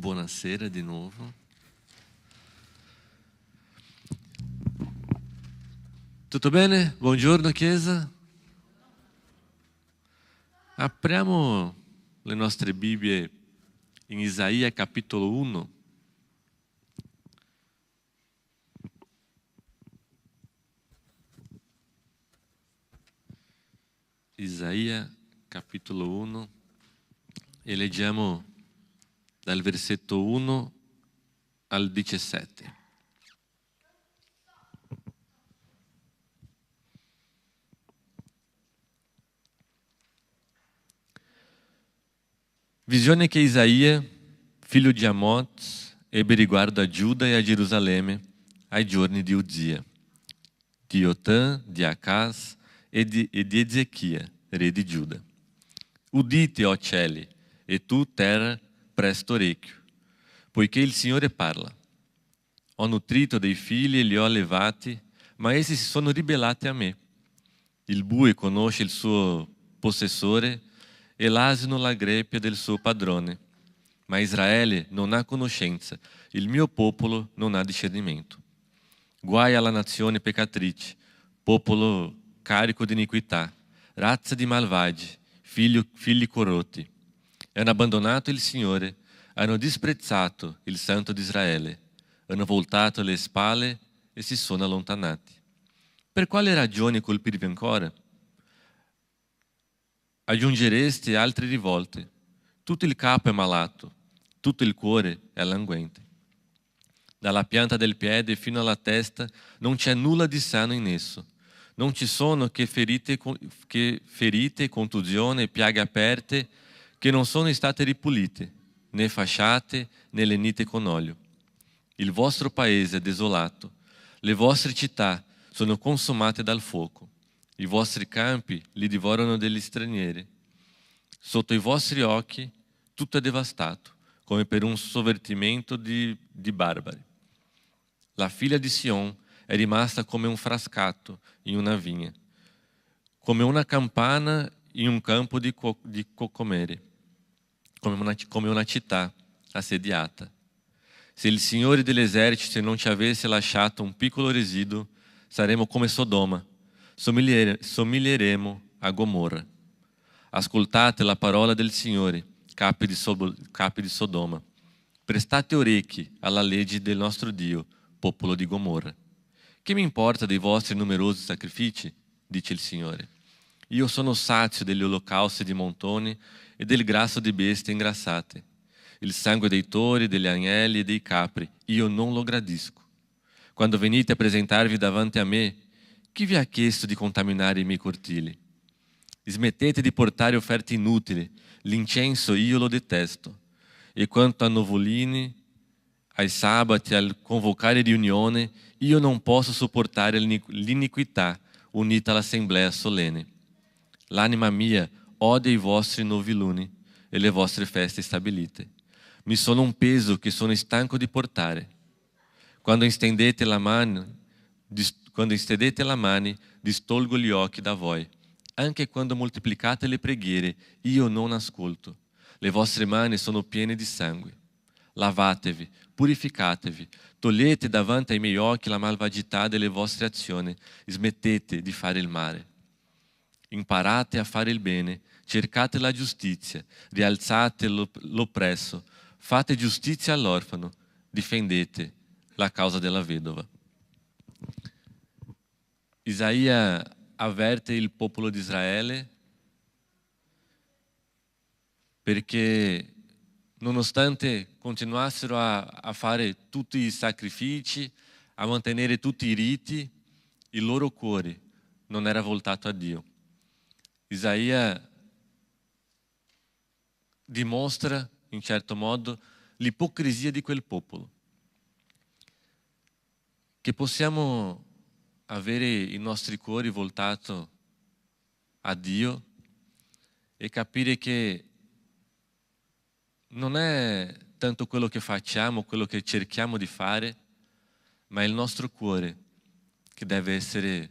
Buonasera di nuovo. Tutto bene? Buongiorno Chiesa. Apriamo le nostre Bibbie in Isaia capitolo 1. Isaia capitolo 1 e leggiamo dal versetto 1 al 17. Visione che Isaia, figlio di Amot, ebbe riguardo a Giuda e a Gerusalemme ai giorni di Uzia, di Jotam, di Acaz e di Ezechia, re di Giuda. Udite, ó cieli, e tu, terra, presta orecchio, poiché il Signore parla. Ho nutrito dei figli e li ho allevati, ma essi si sono ribellati a me. Il bue conosce il suo possessore e l'asino la greppia del suo padrone. Ma Israele non ha conoscenza, il mio popolo non ha discernimento. Guai alla nazione peccatrice, popolo carico di iniquità, razza di malvagi, figli corrotti. Hanno abbandonato il Signore, hanno disprezzato il Santo di Israele, hanno voltato le spalle e si sono allontanati. Per quale ragione colpirvi ancora? Aggiungereste altre rivolte. Tutto il capo è malato, tutto il cuore è languente. Dalla pianta del piede fino alla testa non c'è nulla di sano in esso. Non ci sono che ferite, contusione, piaghe aperte che non sono state ripulite, né fasciate, né lenite con olio. Il vostro paese è desolato, le vostre città sono consumate dal fuoco, i vostri campi li divorano degli stranieri. Sotto i vostri occhi tutto è devastato, come per un sovvertimento di barbari. La figlia di Sion è rimasta come un frascato in una vigna, come una campana in un campo di cocomere, come una città assediata. Se il Signore degli eserciti non ci avesse lasciato un piccolo residuo, saremmo come Sodoma, somiglieremo a Gomorra. Ascoltate la parola del Signore, capi di Sodoma. Prestate orecchi alla legge del nostro Dio, popolo di Gomorra. Che mi importa dei vostri numerosi sacrifici? Dice il Signore. Io sono sazio degli olocausti di montoni e del grasso di bestie ingrassate. Il sangue dei tori, degli agnelli e dei capri, io non lo gradisco. Quando venite a presentarvi davanti a me, chi vi ha chiesto di contaminare i miei cortili? Smettete di portare offerte inutili, l'incenso io lo detesto. E quanto a novolini, ai sabati, al convocare riunione, io non posso sopportare l'iniquità unita all'assemblea solenne. L'anima mia odia i vostri noviluni e le vostre feste stabilite. Mi sono un peso che sono stanco di portare. Quando stendete la mano, distolgo gli occhi da voi. Anche quando moltiplicate le preghiere, io non ascolto. Le vostre mani sono piene di sangue. Lavatevi, purificatevi, togliete davanti ai miei occhi la malvagità delle vostre azioni, smettete di fare il male. Imparate a fare il bene, cercate la giustizia, rialzate l'oppresso, fate giustizia all'orfano, difendete la causa della vedova. Isaia avverte il popolo di Israele perché nonostante continuassero a fare tutti i sacrifici, a mantenere tutti i riti, il loro cuore non era voltato a Dio. Isaia dimostra, in certo modo, l'ipocrisia di quel popolo. Che possiamo avere i nostri cuori voltati a Dio e capire che non è tanto quello che facciamo, quello che cerchiamo di fare, ma è il nostro cuore che deve essere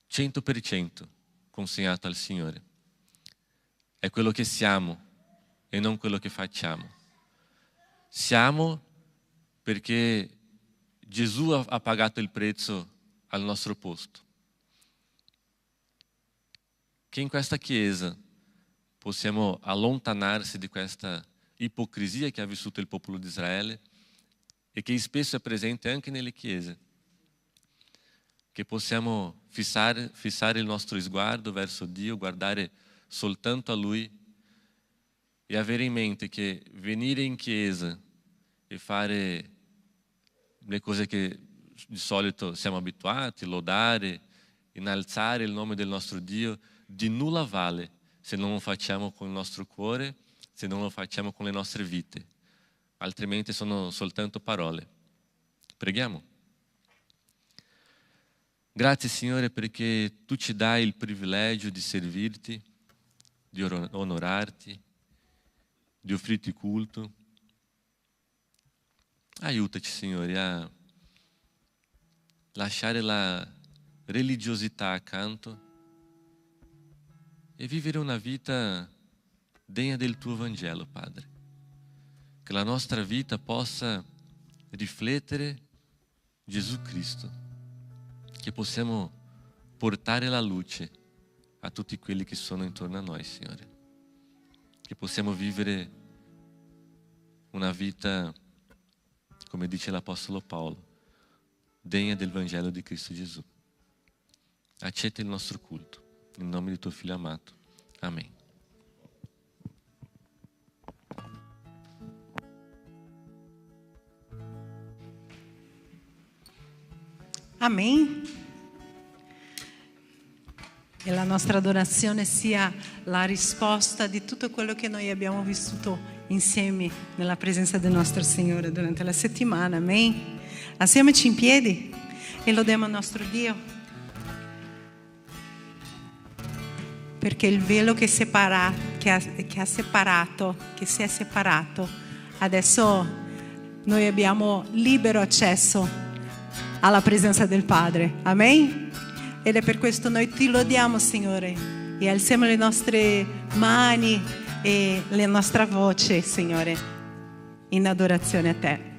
100% consegnato al Signore. È quello che siamo e non quello che facciamo. siamo perché Gesù ha pagato il prezzo al nostro posto. Che in questa Chiesa possiamo allontanarsi di questa ipocrisia che ha vissuto il popolo di Israele e che spesso è presente anche nelle chiese. Che possiamo fissare il nostro sguardo verso Dio, guardare soltanto a Lui e avere in mente che venire in chiesa e fare le cose che di solito siamo abituati, lodare, innalzare il nome del nostro Dio, di nulla vale se non lo facciamo con il nostro cuore, se non lo facciamo con le nostre vite. Altrimenti sono soltanto parole. Preghiamo. Grazie Signore perché Tu ci dai il privilegio di servirti, di onorarti, di offrirti culto. Aiutaci Signore a lasciare la religiosità accanto e vivere una vita degna del Tuo Vangelo, Padre. Che la nostra vita possa riflettere Gesù Cristo, che possiamo portare la luce a tutti quelli che sono intorno a noi, Signore. Che possiamo vivere una vita, come dice l'Apostolo Paolo, degna del Vangelo di Cristo Gesù. Accetta il nostro culto. In nome di Tuo Figlio amato. Amen. Amen. E la nostra adorazione sia la risposta di tutto quello che noi abbiamo vissuto insieme nella presenza del nostro Signore durante la settimana. Amen. Alziamoci in piedi e lodiamo il nostro Dio. Perché il velo che si è separato, adesso noi abbiamo libero accesso alla presenza del Padre. Amen? Ed è per questo noi ti lodiamo, Signore, e alziamo le nostre mani e la nostra voce, Signore, in adorazione a Te.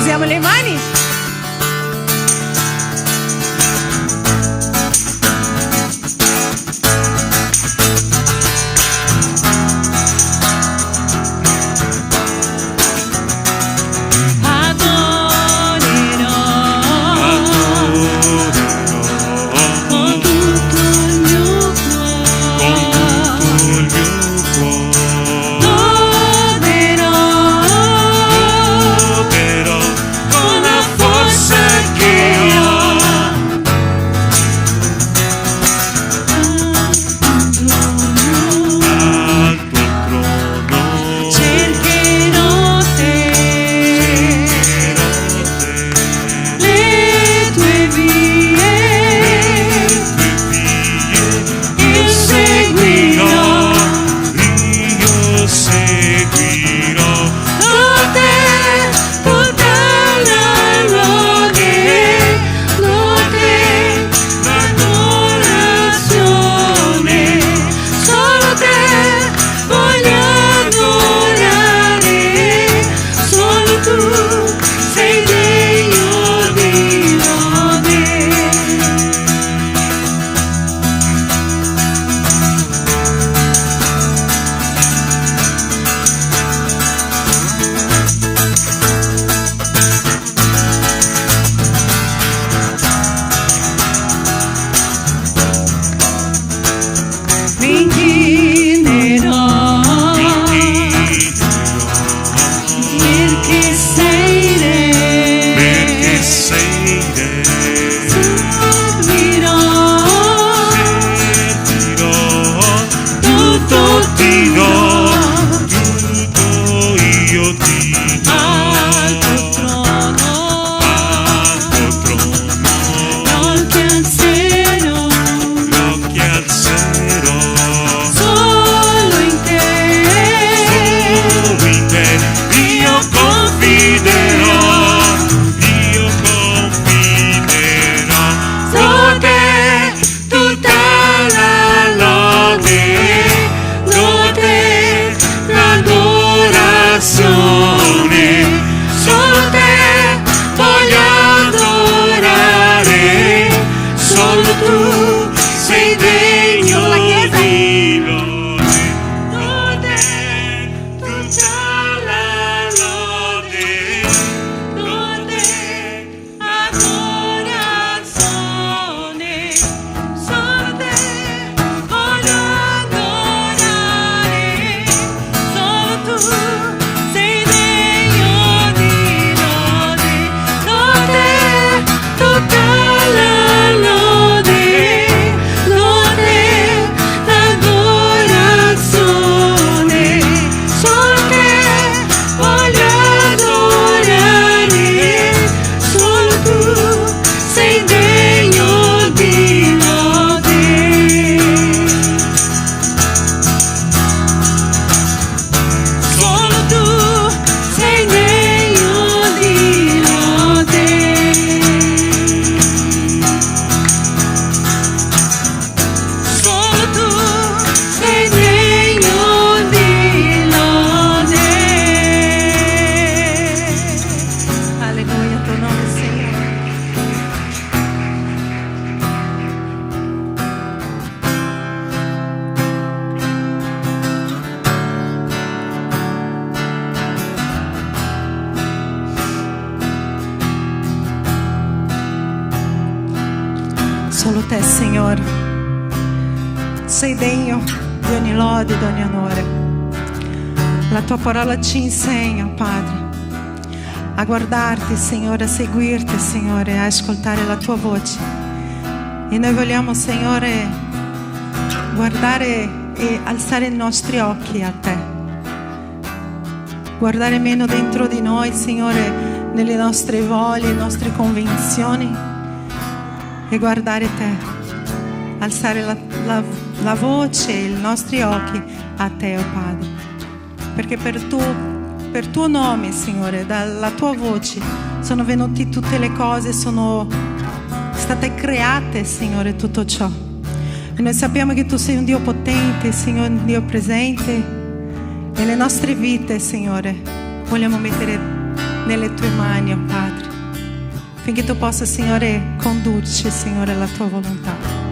Alziamo le mani. Solo te, Signore, sei degno di ogni lode, di ogni onore. La tua parola ci insegna, Padre, a guardarti, Signore, a seguirti, Signore, a ascoltare la tua voce. E noi vogliamo, Signore, guardare e alzare i nostri occhi a te, guardare meno dentro di noi, Signore, nelle nostre voglie, le nostre convinzioni, e guardare te, alzare la voce e i nostri occhi a te, oh Padre, perché per tuo nome, Signore, dalla tua voce sono venute tutte le cose, sono state create, Signore, tutto ciò. E noi sappiamo che tu sei un Dio potente, Signore, un Dio presente nelle nostre vite, Signore. Vogliamo mettere nelle tue mani, oh Padre, affinché tu possa, Signore, condurci, Signore, alla tua volontà.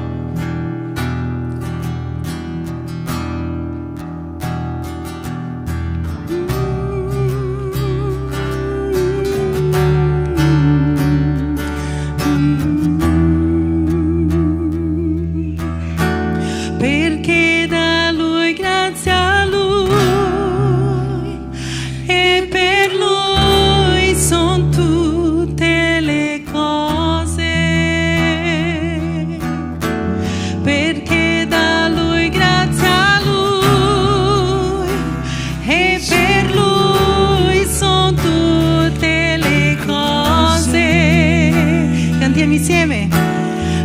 Perché da Lui, grazie a Lui, e per Lui son tutte le cose. Perché da Lui, grazie a Lui, e per Lui son tutte le cose. Cantiamo insieme.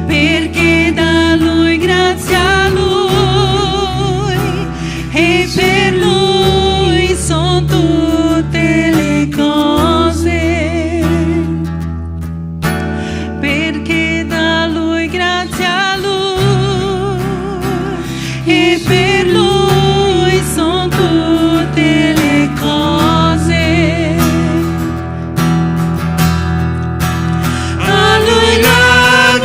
Perché da Lui, grazie a Lui, e per Lui son tutte le cose. Perché da Lui, grazie a Lui, e per Lui son tutte le cose. A Lui la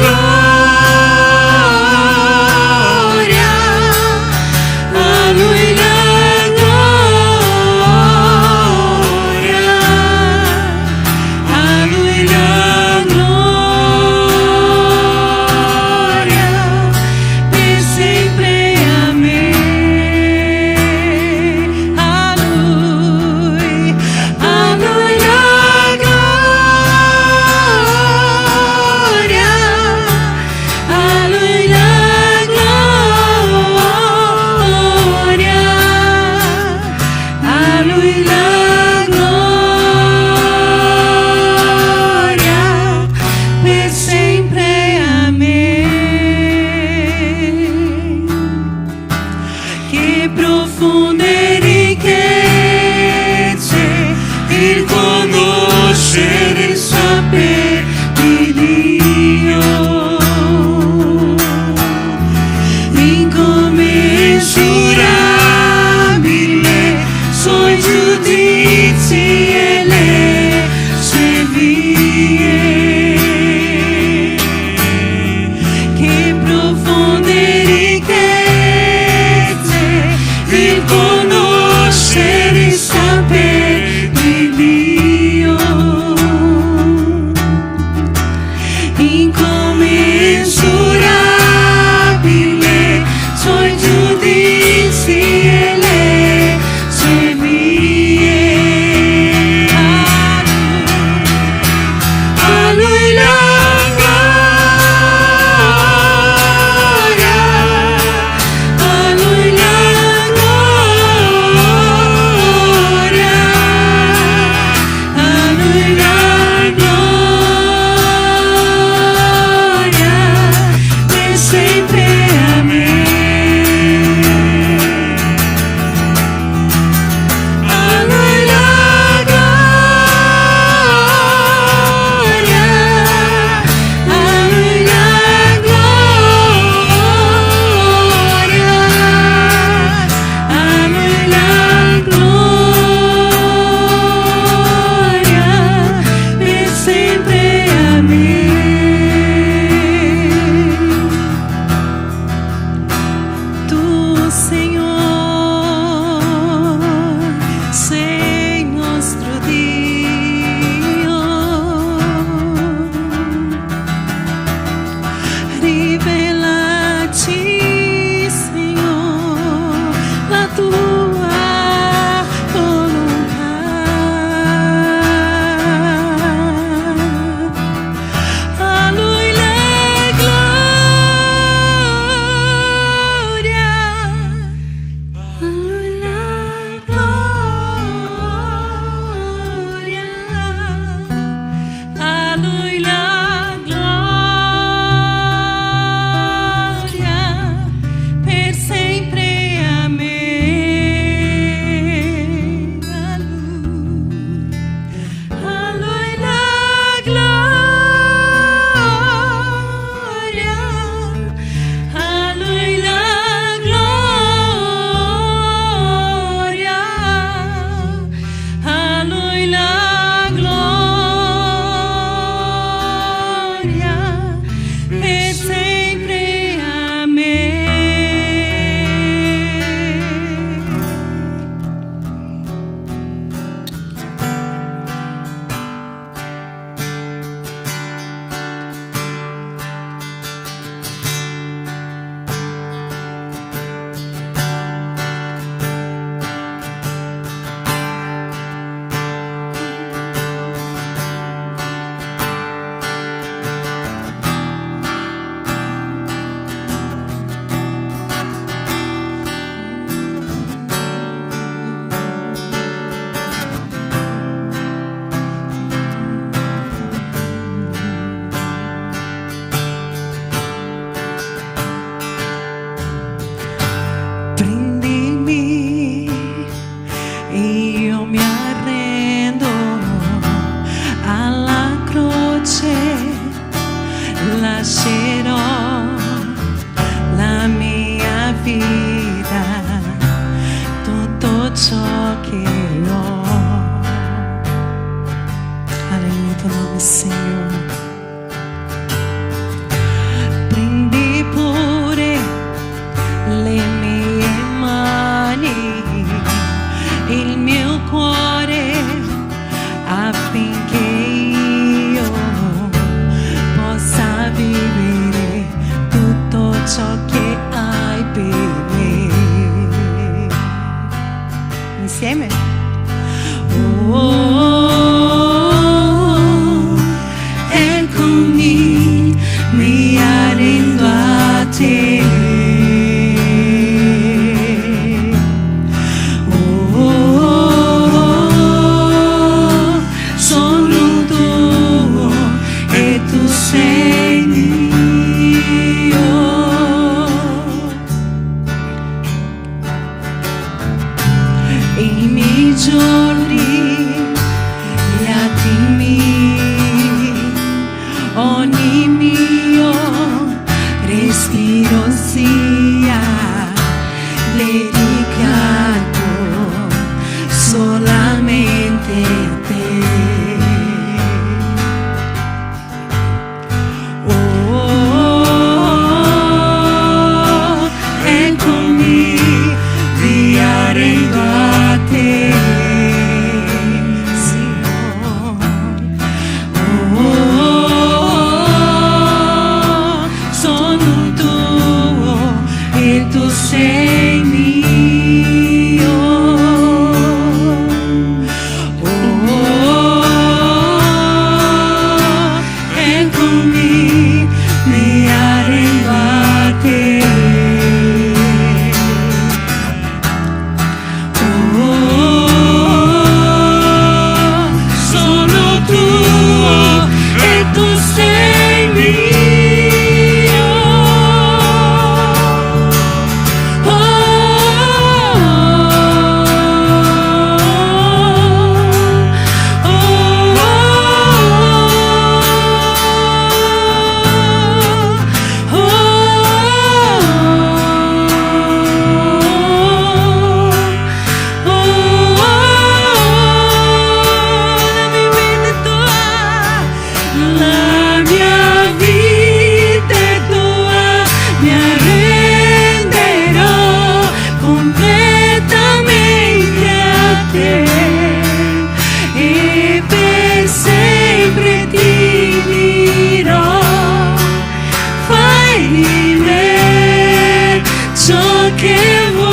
lascerò la mia vita, tutto ciò che ho. Alleluia, tuo nome, Signore. Prendi pure le mie mani, il mio cuore, affinché io possa vivere tutto ciò che hai per me. Insieme. Eccomi, mi arrendo a te. Sono tuo e tu sei mio. I miei giorni, gli attimi, ogni mio respiro sia dedicato solamente a te. Eccomi, mi arrendo a te, Signore. Sono tuo e tu sei mio. Eccomi, mi arrendo a te. Sono tuo e tu sei mio. La mia vita è tua, mi arrenderò completamente a te e per sempre ti dirò, fai di me ciò che vuoi.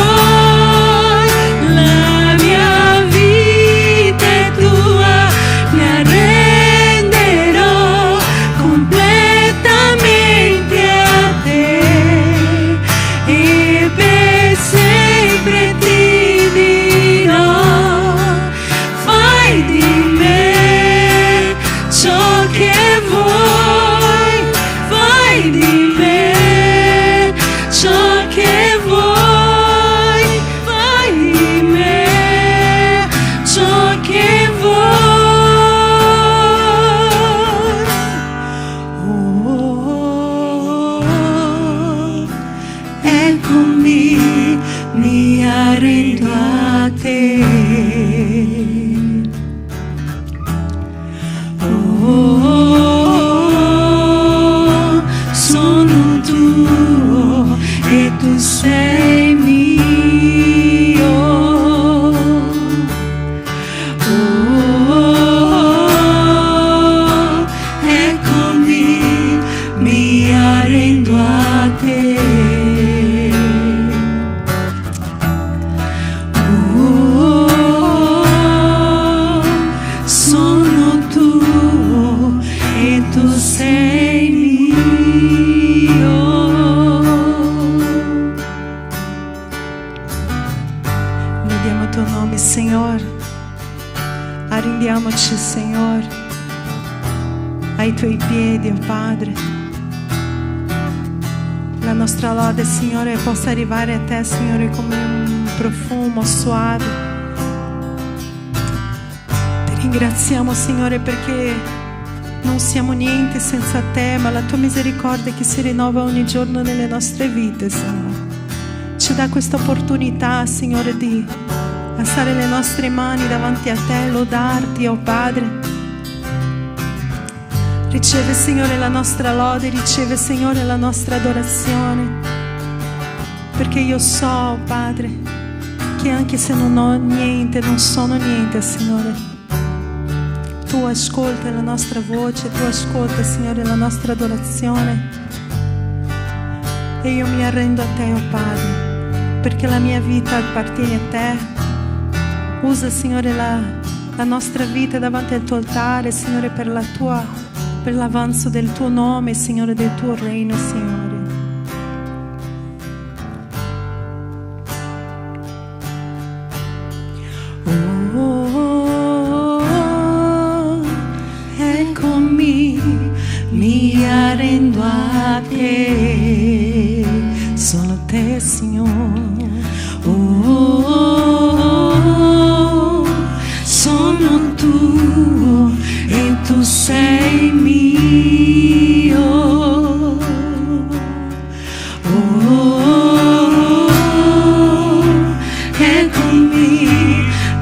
La mia vita è tua, mi arrenderò completamente a te e per sempre ti dirò, fai di me ciò che vuoi, fai di me ciò che vuoi, fai di me ciò che vuoi. Eccomi, mi arrendo a te. Sono tuo e tu sei mio. Eccomi, mi arrendo a te. Sono tuo e tu sei mio. Lodiamo il tuo nome, Signore. Arrendiamoci, Signore, ai tuoi piedi, oh Padre. La nostra lode, Signore, possa arrivare a te, Signore, come un profumo suave. Ti ringraziamo, Signore, perché Non siamo niente senza te, ma la tua misericordia che si rinnova ogni giorno nelle nostre vite, Signore. Ci dà questa opportunità, Signore, di alzare le nostre mani davanti a te, lodarti, oh Padre. Riceve, Signore, la nostra lode, riceve, Signore, la nostra adorazione. Perché io so, oh Padre, che anche se non ho niente, non sono niente, Signore, Tu ascolta la nostra voce, Tu ascolta, Signore, la nostra adorazione. E io mi arrendo a Te, oh Padre, perché la mia vita appartiene a Te. Usa, Signore, la nostra vita davanti al Tuo altare, Signore, per l'avanzo del Tuo nome, Signore, del Tuo reino, Signore. Mi arrendo a te, solo te, Signore. Sono tuo e tu sei mio. Eccomi,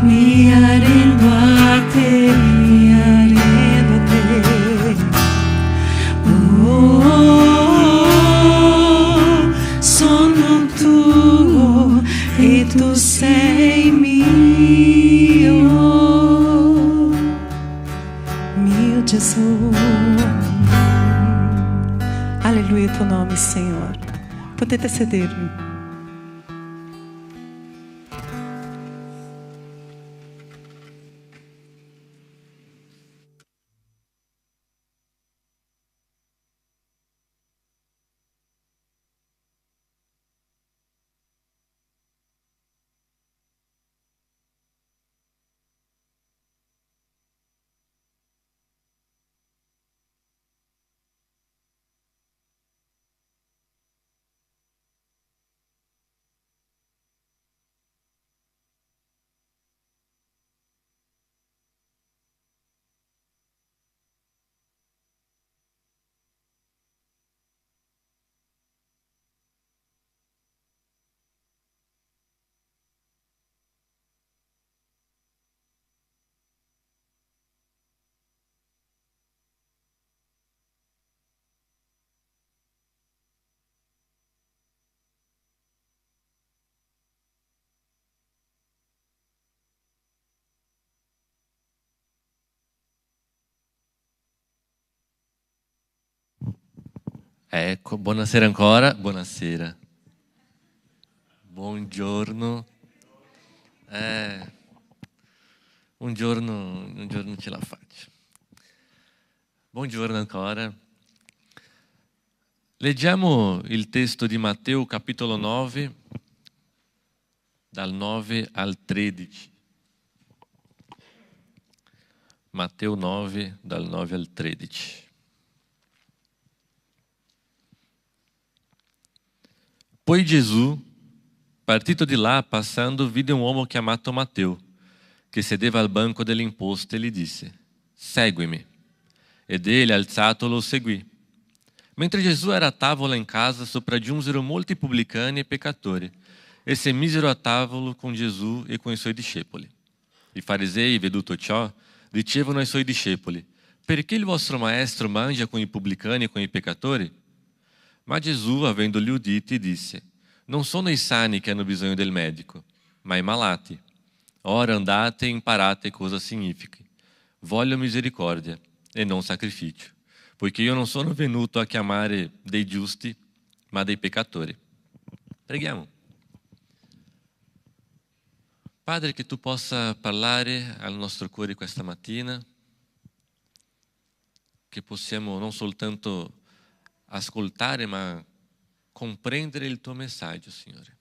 mi arrendo a te, mi arrendo a te. Sono tuo e tu sei mio Gesù. Alleluia il Tuo nome, Signore. Potete sedervi. Ecco, buonasera ancora, buonasera. Buongiorno. Un giorno ce la faccio. Buongiorno ancora. Leggiamo il testo di Matteo capitolo 9, dal 9 al 13. Matteo 9, dal 9 al 13. Poi Gesù, partito di là, passando, vide un uomo chiamato Matteo, che sedeva al banco dell'imposto e gli disse: «Seguimi». Ed egli, alzato, lo seguì. Mentre Gesù era a tavola in casa, sopraggiunsero molti pubblicani e peccatori, e si misero a tavolo con Gesù e con i suoi discepoli. I farisei, veduto ciò, dicevano ai suoi discepoli: «Perché il vostro maestro mangia con i pubblicani e con i peccatori?» Ma Gesù, avendoli uditi, disse: «Non sono i sani che hanno bisogno del medico, ma i malati. Ora andate e imparate cosa significa: voglio misericordia e non sacrificio, poiché io non sono venuto a chiamare dei giusti, ma dei peccatori». Preghiamo. Padre, che Tu possa parlare al nostro cuore questa mattina, che possiamo non soltanto ascoltare, ma comprendere il Tuo messaggio, Signore.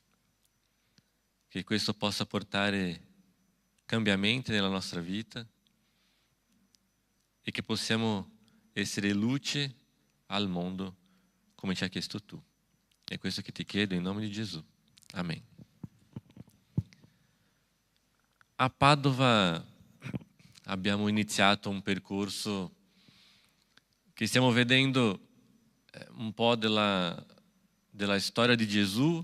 Che questo possa portare cambiamenti nella nostra vita e che possiamo essere luce al mondo come ci ha chiesto Tu. È questo che Ti chiedo in nome di Gesù. Amen. A Padova abbiamo iniziato un percorso che stiamo vedendo un po' della storia di Gesù,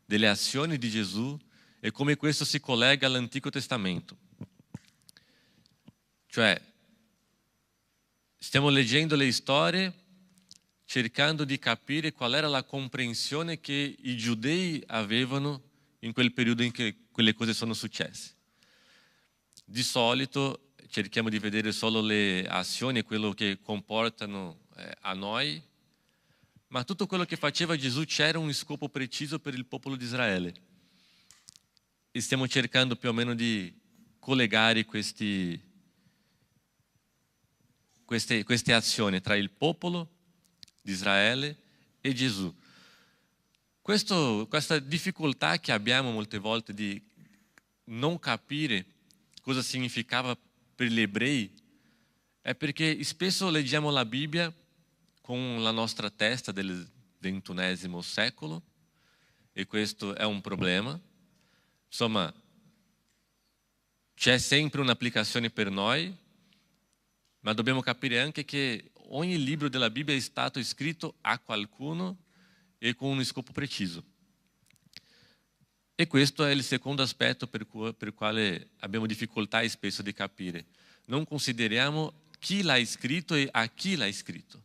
delle azioni di Gesù e come questo si collega all'Antico Testamento. Cioè, stiamo leggendo le storie cercando di capire qual era la comprensione che i giudei avevano in quel periodo in cui quelle cose sono successe. Di solito cerchiamo di vedere solo le azioni e quello che comportano a noi, ma tutto quello che faceva Gesù c'era un scopo preciso per il popolo di Israele. E stiamo cercando più o meno di collegare queste azioni tra il popolo di Israele e Gesù. Questa difficoltà che abbiamo molte volte di non capire cosa significava per gli ebrei è perché spesso leggiamo la Bibbia con la nostra testa del XXI secolo e questo è un problema. Insomma, c'è sempre un'applicazione per noi, ma dobbiamo capire anche che ogni libro della Bibbia è stato scritto a qualcuno e con un scopo preciso. E questo è il secondo aspetto per quale abbiamo difficoltà spesso di capire. Non consideriamo chi l'ha scritto e a chi l'ha scritto.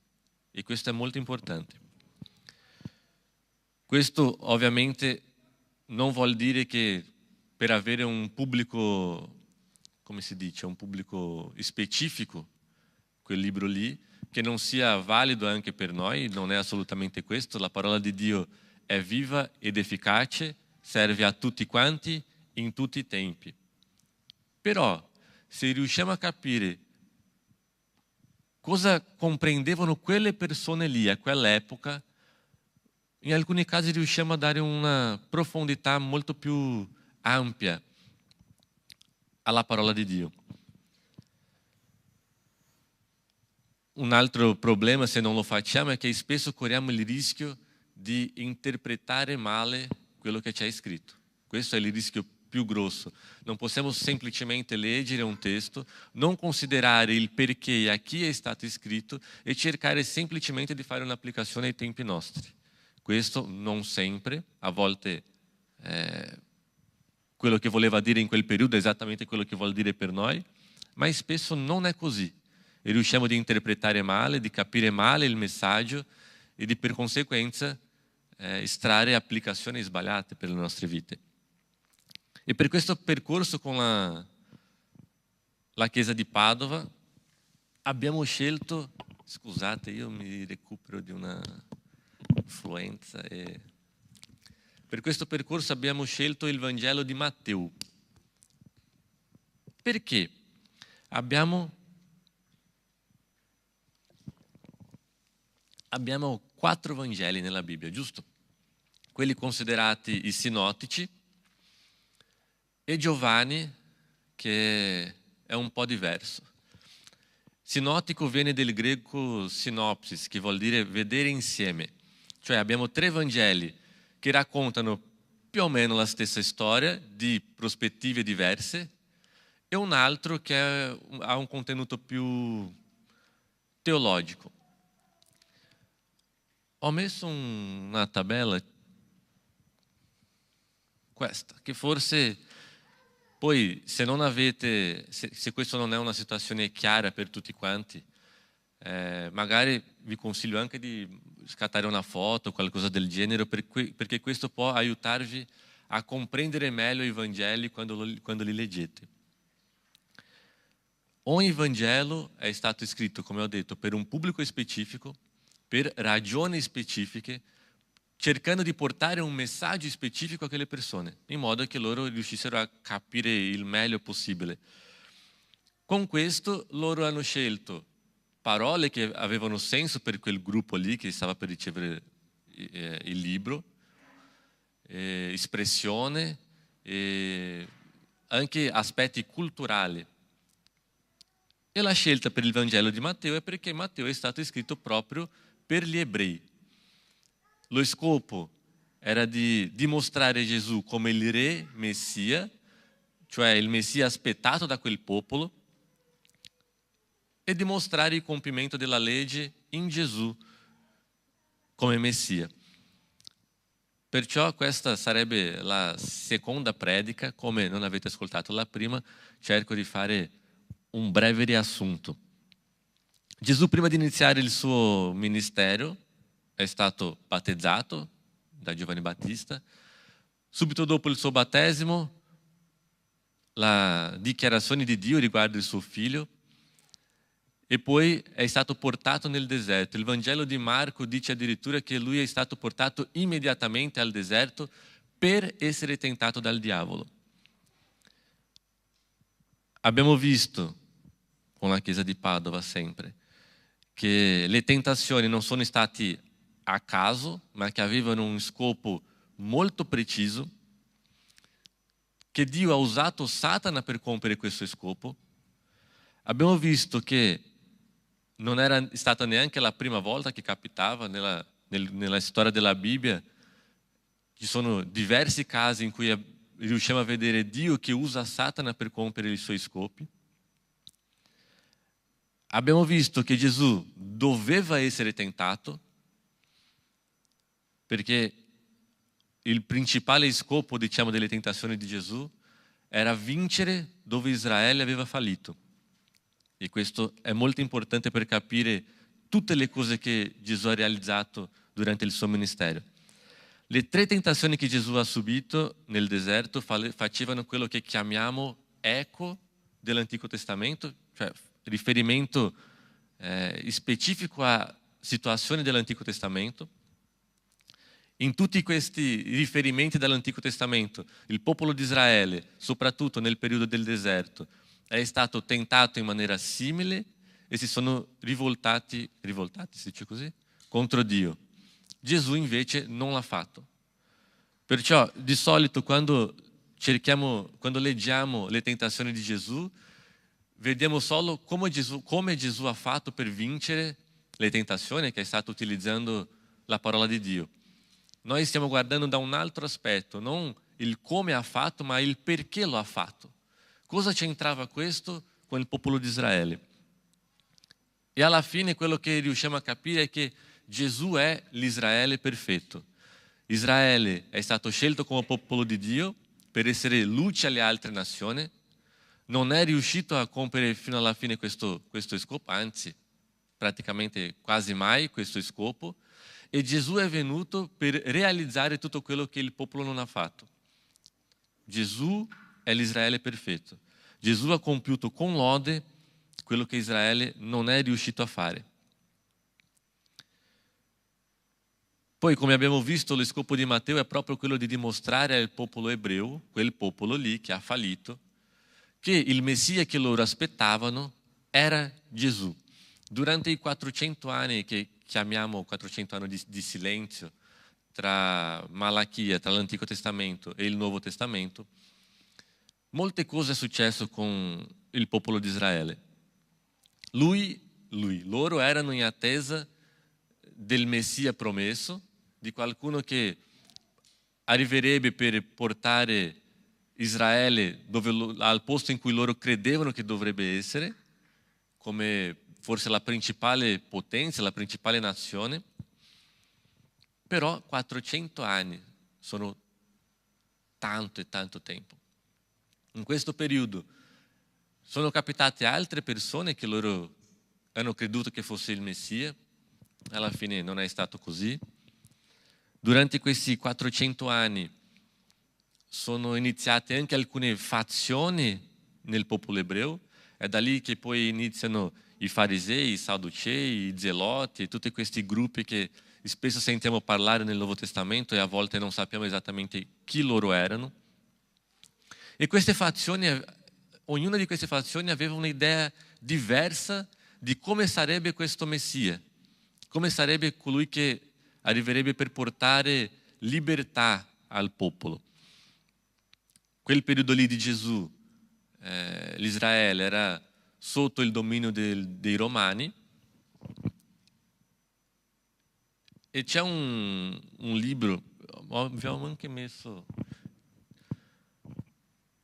E questo è molto importante. Questo ovviamente non vuol dire che per avere un pubblico, come si dice, un pubblico specifico, quel libro lì, che non sia valido anche per noi, non è assolutamente questo. La parola di Dio è viva ed efficace, serve a tutti quanti, in tutti i tempi. Però, se riusciamo a capire cosa comprendevano quelle persone lì a quell'epoca, in alcuni casi riusciamo a dare una profondità molto più ampia alla parola di Dio. Un altro problema, se non lo facciamo, è che spesso corriamo il rischio di interpretare male quello che c'è scritto. Questo è il rischio più grosso. Non possiamo semplicemente leggere un testo, non considerare il perché a chi è stato scritto e cercare semplicemente di fare un'applicazione ai tempi nostri. Questo non sempre, a volte quello che voleva dire in quel periodo è esattamente quello che vuol dire per noi, ma spesso non è così. E riusciamo di interpretare male, di capire male il messaggio e di per conseguenza estrarre applicazioni sbagliate per le nostre vite. E per questo percorso con la Chiesa di Padova abbiamo scelto, scusate, io mi recupero di una influenza. Per questo percorso abbiamo scelto il Vangelo di Matteo. Perché? Abbiamo 4 Vangeli nella Bibbia, giusto? Quelli considerati i sinottici e Giovanni, che è un po' diverso. Sinottico viene del greco sinopsis, che vuol dire vedere insieme. Cioè abbiamo 3 Vangeli che raccontano più o meno la stessa storia, di prospettive diverse, e un altro che ha un contenuto più teologico. Ho messo una tabella, questa, che forse poi se non avete, se questo non è una situazione chiara per tutti quanti, magari vi consiglio anche di scattare una foto o qualcosa del genere, perché questo può aiutarvi a comprendere meglio i Vangeli quando li leggete. Ogni Vangelo è stato scritto, come ho detto, per un pubblico specifico, per ragioni specifiche, cercando di portare un messaggio specifico a quelle persone, in modo che loro riuscissero a capire il meglio possibile. Con questo loro hanno scelto parole che avevano senso per quel gruppo lì che stava per ricevere il libro, espressione, anche aspetti culturali. E la scelta per il Vangelo di Matteo è perché Matteo è stato scritto proprio per gli ebrei. Lo scopo era di dimostrare Gesù come il re Messia, cioè il Messia aspettato da quel popolo, e dimostrare il compimento della legge in Gesù come Messia. Perciò questa sarebbe la seconda predica. Come non avete ascoltato la prima, cerco di fare un breve riassunto. Gesù, prima di iniziare il suo ministero, è stato battezzato da Giovanni Battista. Subito dopo il suo battesimo, la dichiarazione di Dio riguardo il suo figlio, e poi è stato portato nel deserto. Il Vangelo di Marco dice addirittura che lui è stato portato immediatamente al deserto per essere tentato dal diavolo. Abbiamo visto, con la Chiesa di Padova sempre, che le tentazioni non sono state a caso, ma che avevano un scopo molto preciso, che Dio ha usato Satana per compiere questo scopo. Abbiamo visto che non era stata neanche la prima volta che capitava nella storia della Bibbia. Ci sono diversi casi in cui riusciamo a vedere Dio che usa Satana per compiere i suoi scopi. Abbiamo visto che Gesù doveva essere tentato, perché il principale scopo, diciamo, delle tentazioni di Gesù era vincere dove Israele aveva fallito. E questo è molto importante per capire tutte le cose che Gesù ha realizzato durante il suo ministero. Le 3 tentazioni che Gesù ha subito nel deserto facevano quello che chiamiamo eco dell'Antico Testamento, cioè riferimento specifico a situazioni dell'Antico Testamento. In tutti questi riferimenti dall'Antico Testamento, il popolo di Israele, soprattutto nel periodo del deserto, è stato tentato in maniera simile e si sono rivoltati, si dice così, contro Dio. Gesù invece non l'ha fatto. Perciò di solito quando leggiamo le tentazioni di Gesù, vediamo solo come Gesù ha fatto per vincere le tentazioni, che è stato utilizzando la parola di Dio. Noi stiamo guardando da un altro aspetto, non il come ha fatto, ma il perché lo ha fatto. Cosa c'entrava questo con il popolo di Israele? E alla fine quello che riusciamo a capire è che Gesù è l'Israele perfetto. Israele è stato scelto come popolo di Dio per essere luce alle altre nazioni. Non è riuscito a compiere fino alla fine questo scopo, anzi, praticamente quasi mai questo scopo. E Gesù è venuto per realizzare tutto quello che il popolo non ha fatto. Gesù è l'Israele perfetto. Gesù ha compiuto con lode quello che Israele non è riuscito a fare. Poi, come abbiamo visto, lo scopo di Matteo è proprio quello di dimostrare al popolo ebreo, quel popolo lì che ha fallito, che il Messia che loro aspettavano era Gesù. Durante i 400 anni che chiamiamo 400 anni di silenzio tra Malachia, tra l'Antico Testamento e il Nuovo Testamento, molte cose è successo con il popolo di Israele. Loro erano in attesa del Messia promesso, di qualcuno che arriverebbe per portare Israele al posto in cui loro credevano che dovrebbe essere, come forse la principale potenza, la principale nazione. Però 400 anni sono tanto e tanto tempo. In questo periodo sono capitate altre persone che loro hanno creduto che fosse il Messia, alla fine non è stato così. Durante questi 400 anni sono iniziate anche alcune fazioni nel popolo ebreo, è da lì che poi iniziano i farisei, i sadducei, i zeloti, tutti questi gruppi che spesso sentiamo parlare nel Nuovo Testamento e a volte non sappiamo esattamente chi loro erano. E queste fazioni, ognuna di queste fazioni aveva un'idea diversa di come sarebbe questo Messia, come sarebbe colui che arriverebbe per portare libertà al popolo. Quel periodo lì di Gesù, l'Israele era sotto il dominio dei Romani, e c'è un libro, abbiamo anche messo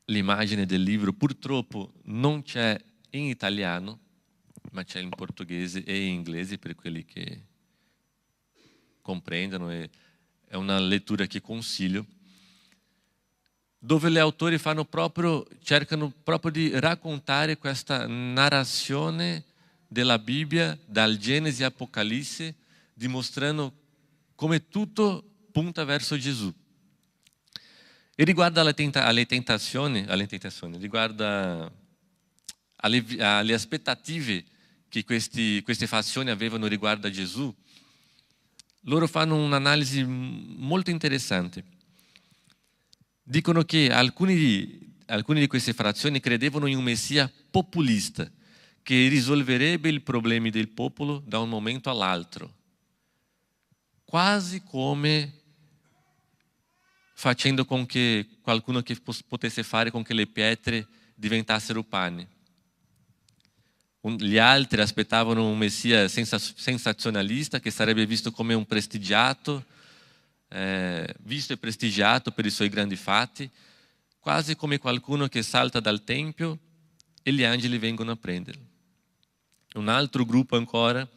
l'immagine del libro, purtroppo non c'è in italiano, ma c'è in portoghese e in inglese per quelli che comprendono, e è una lettura che consiglio, dove gli autori cercano proprio di raccontare questa narrazione della Bibbia dal Genesi Apocalisse, dimostrando come tutto punta verso Gesù. E riguardo alle tentazioni, riguardo alle aspettative che queste fazioni avevano riguardo a Gesù, loro fanno un'analisi molto interessante. Dicono che alcuni di queste frazioni credevano in un Messia populista che risolverebbe i problemi del popolo da un momento all'altro, quasi come facendo con che qualcuno che potesse fare con che le pietre diventassero pane. Gli altri aspettavano un Messia sensazionalista che sarebbe visto come un prestigiato, visto e prestigiato per i suoi grandi fatti, quasi come qualcuno che salta dal tempio e gli angeli vengono a prenderlo. Un altro gruppo ancora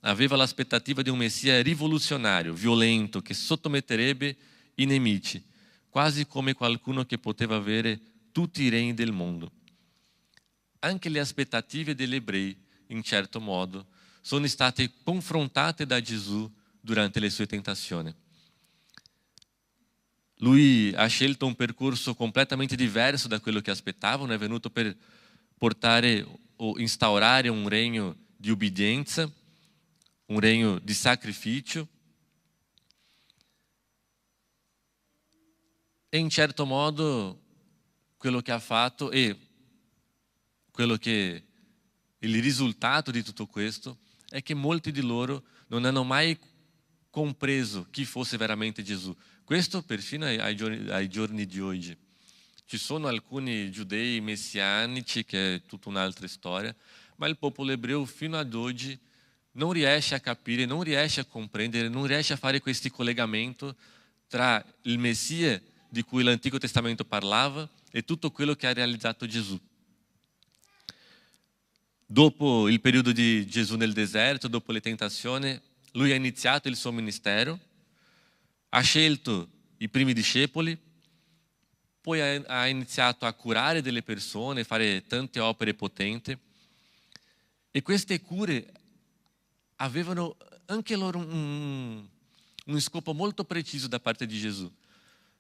aveva l'aspettativa di un Messia rivoluzionario, violento, che sottometterebbe i nemici, quasi come qualcuno che poteva avere tutti i regni del mondo. Anche le aspettative degli ebrei, in certo modo, sono state confrontate da Gesù durante le sue tentazioni. Lui ha scelto un percorso completamente diverso da quello che aspettavano, è venuto per portare o instaurare un regno di obbedienza, un regno di sacrificio, e in certo modo quello che ha fatto e il risultato di tutto questo è che molti di loro non hanno mai compreso chi fosse veramente Gesù. Questo perfino ai giorni di oggi. Ci sono alcuni giudei messianici, che è tutta un'altra storia, ma il popolo ebreo fino ad oggi non riesce a capire, non riesce a comprendere, non riesce a fare questo collegamento tra il Messia di cui l'Antico Testamento parlava e tutto quello che ha realizzato Gesù. Dopo il periodo di Gesù nel deserto, dopo le tentazioni, lui ha iniziato il suo ministero, ha scelto i primi discepoli, poi ha iniziato a curare delle persone, fare tante opere potenti, e queste cure avevano anche loro un scopo molto preciso da parte di Gesù.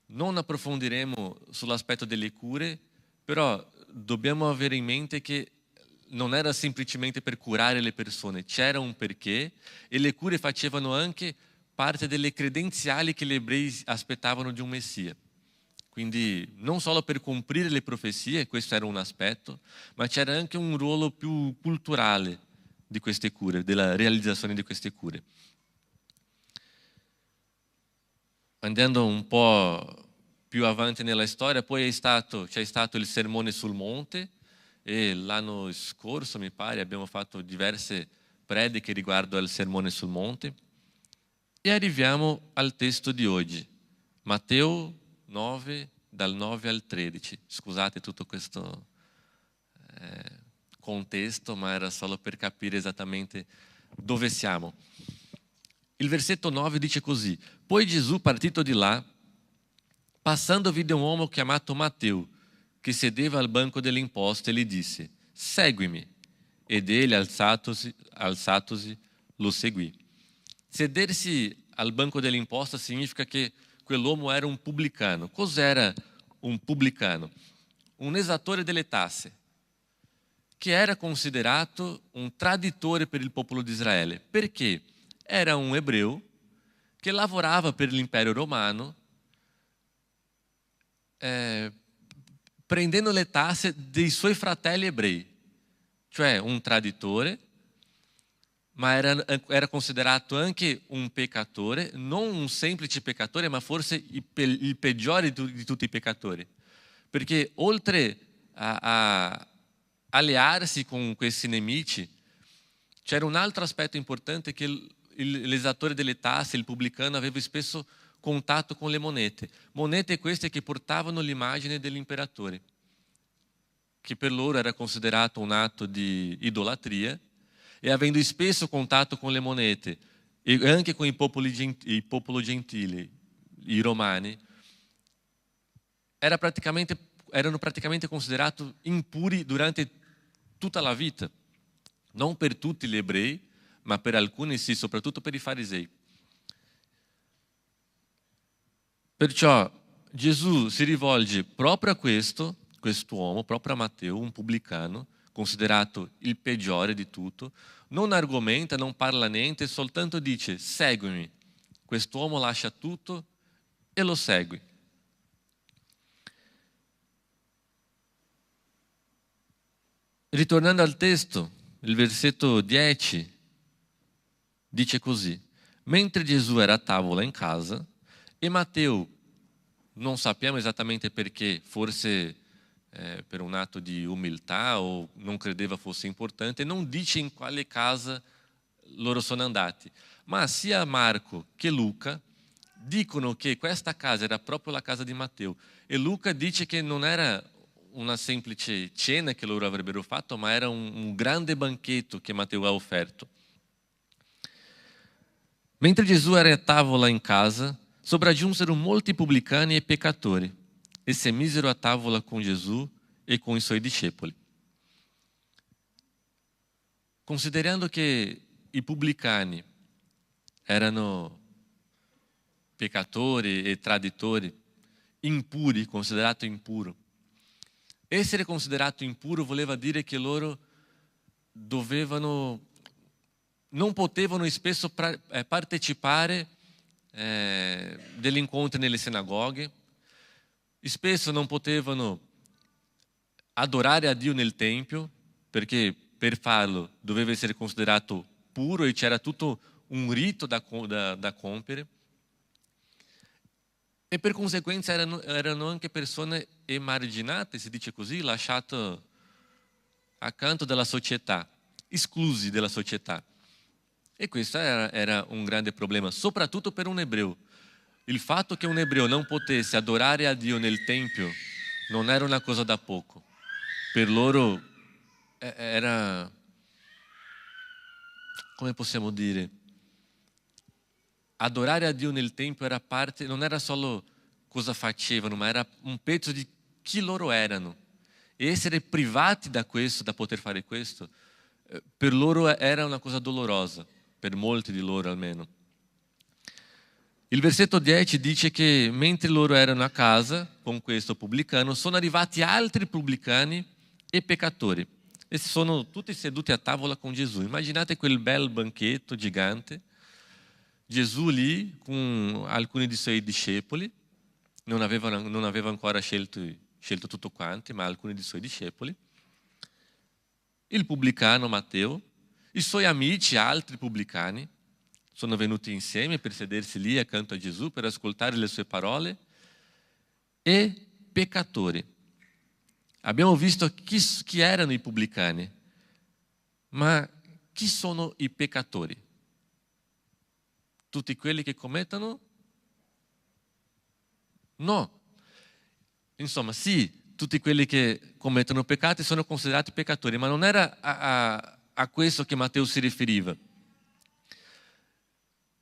Non approfondiremo sull'aspetto delle cure, però dobbiamo avere in mente che non era semplicemente per curare le persone, c'era un perché, e le cure facevano anche parte delle credenziali che gli ebrei aspettavano di un Messia. Quindi non solo per comprire le profezie, questo era un aspetto, ma c'era anche un ruolo più culturale di queste cure, della realizzazione di queste cure. Andando un po' più avanti nella storia, poi c'è stato il Sermone sul Monte, e l'anno scorso, mi pare, abbiamo fatto diverse prediche riguardo al Sermone sul Monte, e arriviamo al testo di oggi, Matteo 9, dal 9 al 13. Scusate tutto questo contesto, ma era solo per capire esattamente dove siamo. Il versetto 9 dice così: poi Gesù, partito di là, passando vide un uomo chiamato Matteo, che sedeva al banco delle imposte, e gli disse: seguimi. Ed egli, alzatosi, lo seguì. Sedersi al banco delle imposte significa che quell'uomo era un pubblicano. Cos'era un pubblicano? Un esattore delle tasse, che era considerato un traditore per il popolo di Israele, perché era un ebreo che lavorava per l'impero romano, prendendo le tasse dei suoi fratelli ebrei, cioè un traditore, ma era considerato anche un peccatore, non un semplice peccatore, ma forse il peggiore di tutti i peccatori, perché oltre a allearsi con questi nemici, c'era un altro aspetto importante, che l'esattore delle tasse, il pubblicano, aveva spesso contatto con le monete queste che portavano l'immagine dell'imperatore, che per loro era considerato un atto di idolatria, e avendo spesso contatto con le monete e anche con i popolo gentili, i romani, erano praticamente considerati impuri durante tutta la vita. Non per tutti gli ebrei, ma per alcuni sì, soprattutto per i farisei. Perciò Gesù si rivolge proprio a quest'uomo, proprio a Matteo, un pubblicano, considerato il peggiore di tutto, non argomenta, non parla niente, soltanto dice: seguimi. Quest'uomo lascia tutto e lo segue. Ritornando al testo, il versetto 10 dice così: mentre Gesù era a tavola in casa e Matteo, non sappiamo esattamente perché, forse per un atto di umiltà o non credeva fosse importante, non dice in quale casa loro sono andati, ma sia Marco che Luca dicono che questa casa era proprio la casa di Matteo, e Luca dice che non era una semplice cena che loro avrebbero fatto, ma era un grande banchetto che Matteo ha offerto. Mentre Gesù era a tavola in casa, sopraggiunsero molti pubblicani e peccatori e si misero a tavola con Gesù e con i suoi discepoli. Considerando che i pubblicani erano peccatori e traditori, impuri, considerato impuro, essere considerato impuro voleva dire che loro non potevano spesso partecipare degli incontri nelle sinagoghe, spesso non potevano adorare a Dio nel Tempio, perché per farlo doveva essere considerato puro e c'era tutto un rito da compiere, e per conseguenza erano anche persone emarginate, si dice così, lasciate accanto dalla società, esclusi dalla società. E questo era un grande problema, soprattutto per un ebreo. Il fatto che un ebreo non potesse adorare a Dio nel Tempio non era una cosa da poco. Per loro era, come possiamo dire, adorare a Dio nel Tempio era parte, non era solo cosa facevano, ma era un pezzo di chi loro erano. E essere privati da questo, da poter fare questo, per loro era una cosa dolorosa, per molti di loro almeno. Il versetto 10 dice che mentre loro erano a casa con questo pubblicano, sono arrivati altri pubblicani e peccatori e sono tutti seduti a tavola con Gesù. Immaginate quel bel banchetto gigante, Gesù lì con alcuni dei suoi discepoli, non aveva ancora scelto tutto quanti, ma alcuni dei suoi discepoli, il pubblicano Matteo, i suoi amici, altri pubblicani, sono venuti insieme per sedersi lì accanto a Gesù, per ascoltare le sue parole, e peccatori. Abbiamo visto chi erano i pubblicani, ma chi sono i peccatori? Tutti quelli che commettono? No. Insomma, sì, tutti quelli che commettono peccati sono considerati peccatori, ma non era a questo che Matteo si riferiva.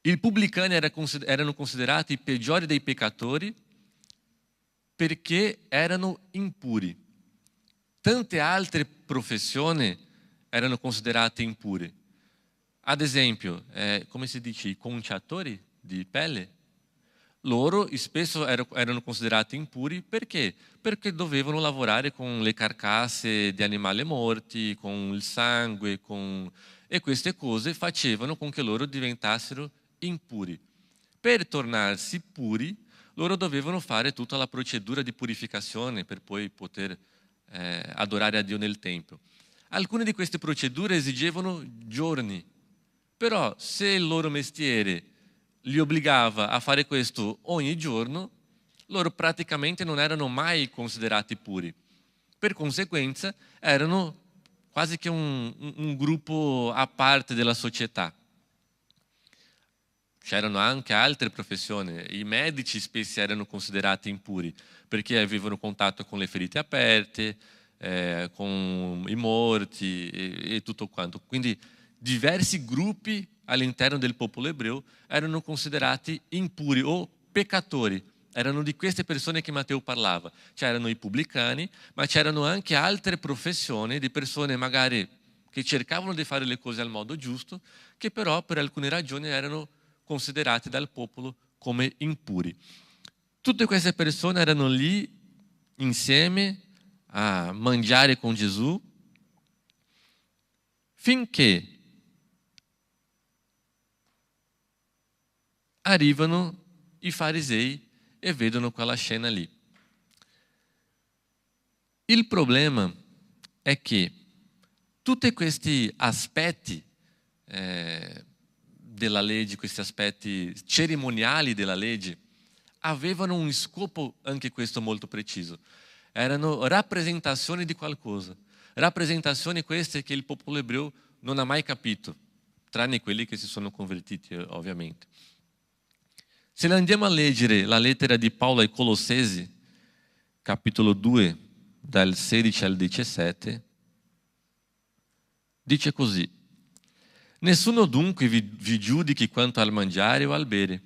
I pubblicani erano considerati i peggiori dei peccatori perché erano impuri. Tante altre professioni erano considerate impure. Ad esempio, come si dice, i conciatori di pelle, loro spesso erano considerati impuri perché? Perché dovevano lavorare con le carcasse di animali morti, con il sangue, e queste cose facevano con che loro diventassero impuri. Per tornarsi puri, loro dovevano fare tutta la procedura di purificazione per poi poter adorare a Dio nel Tempio. Alcune di queste procedure esigevano giorni, però se il loro mestiere li obbligava a fare questo ogni giorno, loro praticamente non erano mai considerati puri. Per conseguenza erano quasi che un gruppo a parte della società. C'erano anche altre professioni, i medici spesso erano considerati impuri perché avevano contatto con le ferite aperte, con i morti e tutto quanto. Quindi diversi gruppi all'interno del popolo ebreo erano considerati impuri o peccatori. Erano di queste persone che Matteo parlava. C'erano i pubblicani, ma c'erano anche altre professioni di persone magari che cercavano di fare le cose al modo giusto, che però per alcune ragioni erano considerate dal popolo come impuri. Tutte queste persone erano lì insieme a mangiare con Gesù, finché arrivano i farisei e vedono quella scena lì. Il problema è che tutti questi aspetti della legge, questi aspetti cerimoniali della legge, avevano un scopo anche questo molto preciso. Erano rappresentazioni di qualcosa. Rappresentazioni queste che il popolo ebreo non ha mai capito, tranne quelli che si sono convertiti, ovviamente. Se andiamo a leggere la lettera di Paolo ai Colossesi, capitolo 2, dal 16 al 17, dice così: nessuno dunque vi giudichi quanto al mangiare o al bere,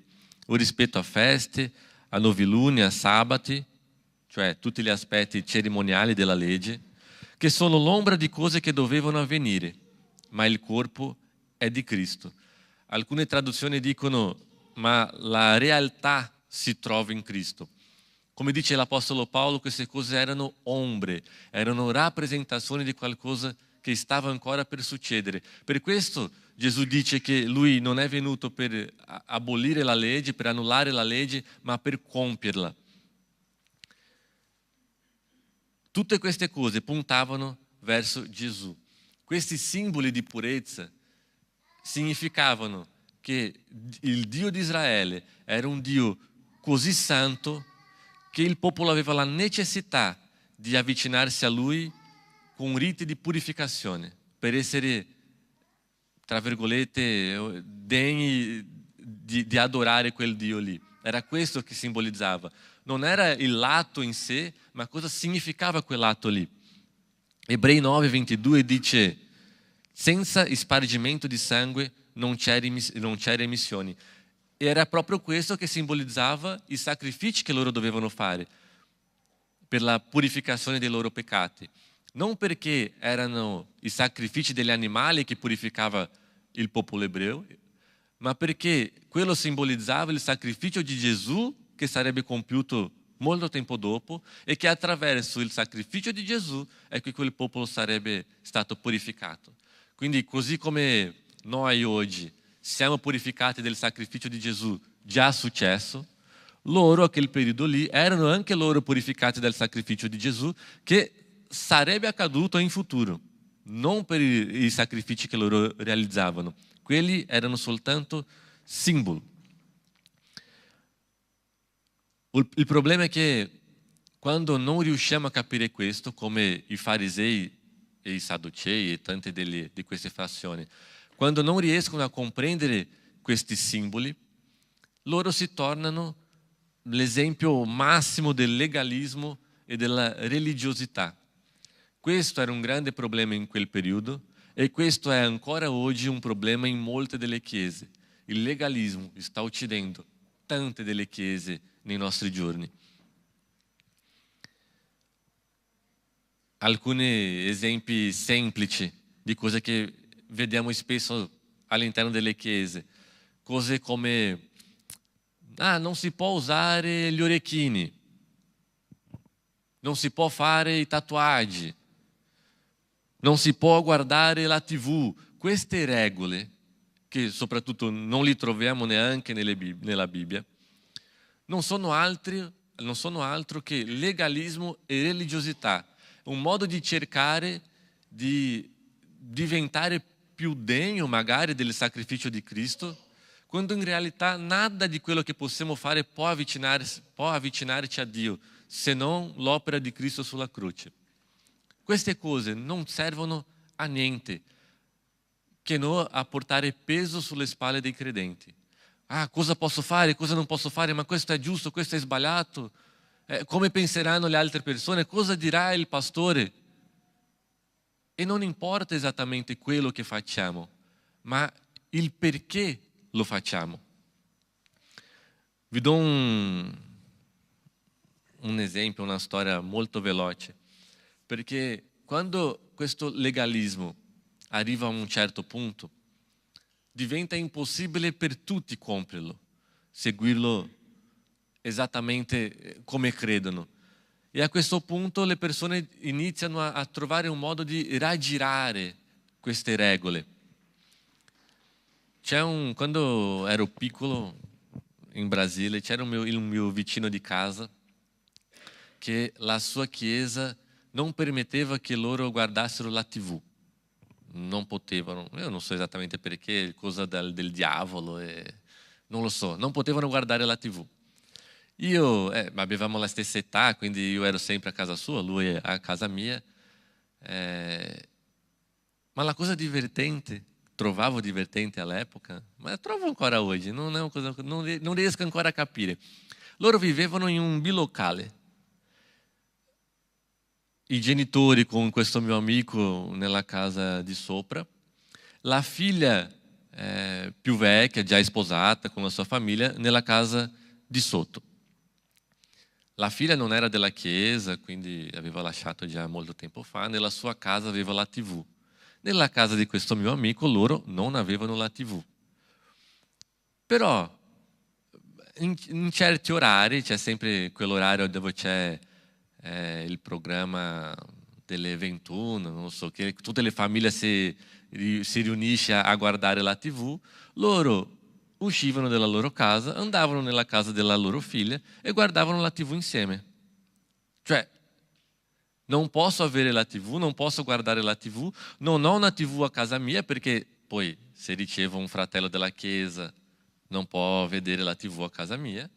o rispetto a feste, a noviluni, a sabati, cioè tutti gli aspetti cerimoniali della legge, che sono l'ombra di cose che dovevano avvenire, ma il corpo è di Cristo. Alcune traduzioni dicono: ma la realtà si trova in Cristo. Come dice l'Apostolo Paolo, queste cose erano ombre, erano rappresentazioni di qualcosa che stava ancora per succedere. Per questo Gesù dice che lui non è venuto per abolire la legge, per annullare la legge, ma per compierla. Tutte queste cose puntavano verso Gesù. Questi simboli di purezza significavano che il Dio di Israele era un Dio così santo che il popolo aveva la necessità di avvicinarsi a Lui con riti di purificazione per essere, tra virgolette, degni di adorare quel Dio lì. Era questo che simbolizzava. Non era il l'atto in sé, ma cosa significava quell'atto lì. Ebrei 9:22 dice: senza spargimento di sangue non c'è remissione. Era proprio questo che simbolizzava i sacrifici che loro dovevano fare per la purificazione dei loro peccati. Non perché erano i sacrifici degli animali che purificava il popolo ebreo, ma perché quello simbolizzava il sacrificio di Gesù che sarebbe compiuto molto tempo dopo e che attraverso il sacrificio di Gesù è che quel popolo sarebbe stato purificato. Quindi così come noi oggi siamo purificati del sacrificio di Gesù già successo, loro a quel periodo lì erano anche loro purificati dal sacrificio di Gesù che sarebbe accaduto in futuro, non per i sacrifici che loro realizzavano. Quelli erano soltanto simboli. Il problema è che quando non riusciamo a capire questo, come i farisei e i sadducei e tante di queste fazioni, quando non riescono a comprendere questi simboli, loro si tornano l'esempio massimo del legalismo e della religiosità. Questo era un grande problema in quel periodo e questo è ancora oggi un problema in molte delle chiese. Il legalismo sta uccidendo tante delle chiese nei nostri giorni. Alcuni esempi semplici di cose che vediamo spesso all'interno delle chiese, cose come non si può usare gli orecchini, non si può fare i tatuaggi, non si può guardare la TV. Queste regole, che soprattutto non li troviamo neanche nella Bibbia, non sono altro che legalismo e religiosità, un modo di cercare di diventare più degno magari del sacrificio di Cristo, quando in realtà nada di quello che possiamo fare può avvicinarci a Dio, se non l'opera di Cristo sulla croce. Queste cose non servono a niente che non a portare peso sulle spalle dei credenti. Cosa posso fare, cosa non posso fare, ma questo è giusto, questo è sbagliato, come penseranno le altre persone, cosa dirà il pastore? E non importa esattamente quello che facciamo, ma il perché lo facciamo. Vi do un esempio, una storia molto veloce, perché quando questo legalismo arriva a un certo punto, diventa impossibile per tutti compierlo, seguirlo esattamente come credono. E a questo punto le persone iniziano a trovare un modo di raggirare queste regole. Quando ero piccolo in Brasile, c'era il mio vicino di casa che la sua chiesa non permetteva che loro guardassero la TV. Non potevano, io non so esattamente perché, cosa del diavolo, non lo so, non potevano guardare la TV. Avevamo la stessa età, quindi io ero sempre a casa sua, lui a casa mia. Ma la cosa divertente, trovavo divertente all'epoca, ma trovo ancora oggi, non è una cosa, non riesco ancora a capire. Loro vivevano in un bilocale. I genitori con questo mio amico nella casa di sopra, la figlia più vecchia, già sposata con la sua famiglia, nella casa di sotto. La figlia non era della chiesa, quindi aveva lasciato già molto tempo fa, nella sua casa aveva la TV. Nella casa di questo mio amico loro non avevano la TV. Però in certi orari, c'è sempre quell'orario dove c'è il programma delle 21, non so, che tutte le famiglie si riuniscono a guardare la TV, loro uscivano dalla loro casa, andavano nella casa della loro figlia e guardavano la TV insieme. Cioè, non posso avere la TV, non posso guardare la TV, non ho una TV a casa mia perché poi se ricevo un fratello della chiesa non può vedere la TV a casa mia,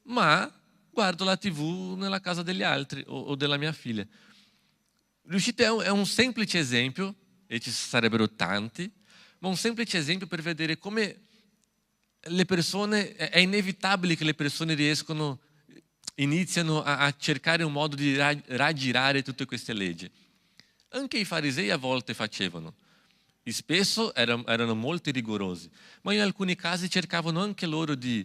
ma guardo la TV nella casa degli altri o della mia figlia. Riuscite? È un semplice esempio, e ci sarebbero tanti, ma un semplice esempio per vedere come le persone, è inevitabile che le persone iniziano a cercare un modo di raggirare tutte queste leggi. Anche i farisei a volte facevano, e spesso erano molto rigorosi, ma in alcuni casi cercavano anche loro di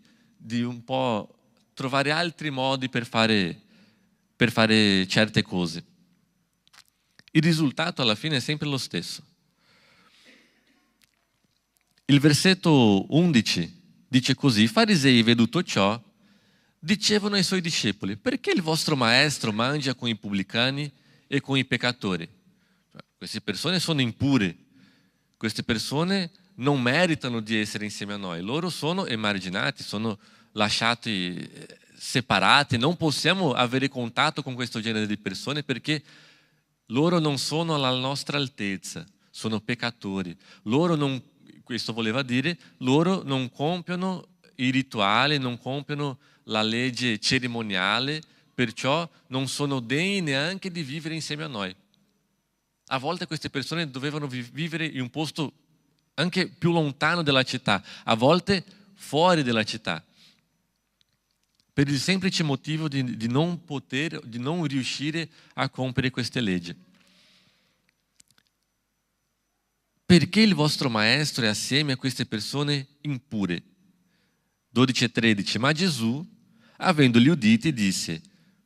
un po' trovare altri modi per fare certe cose. Il risultato alla fine è sempre lo stesso. Il versetto 11 dice così: i farisei, veduto ciò, dicevano ai suoi discepoli: perché il vostro maestro mangia con i pubblicani e con i peccatori? Queste persone sono impure, queste persone non meritano di essere insieme a noi, loro sono emarginati, sono lasciati separati, non possiamo avere contatto con questo genere di persone perché loro non sono alla nostra altezza, sono peccatori. Questo voleva dire, loro non compiono i rituali, non compiono la legge cerimoniale, perciò non sono degni neanche di vivere insieme a noi. A volte queste persone dovevano vivere in un posto anche più lontano dalla città, a volte fuori dalla città, per il semplice motivo di non riuscire a compiere queste leggi. Perché il vostro maestro è assieme a queste persone impure? 12:13. Ma Gesù, avendoli uditi, disse: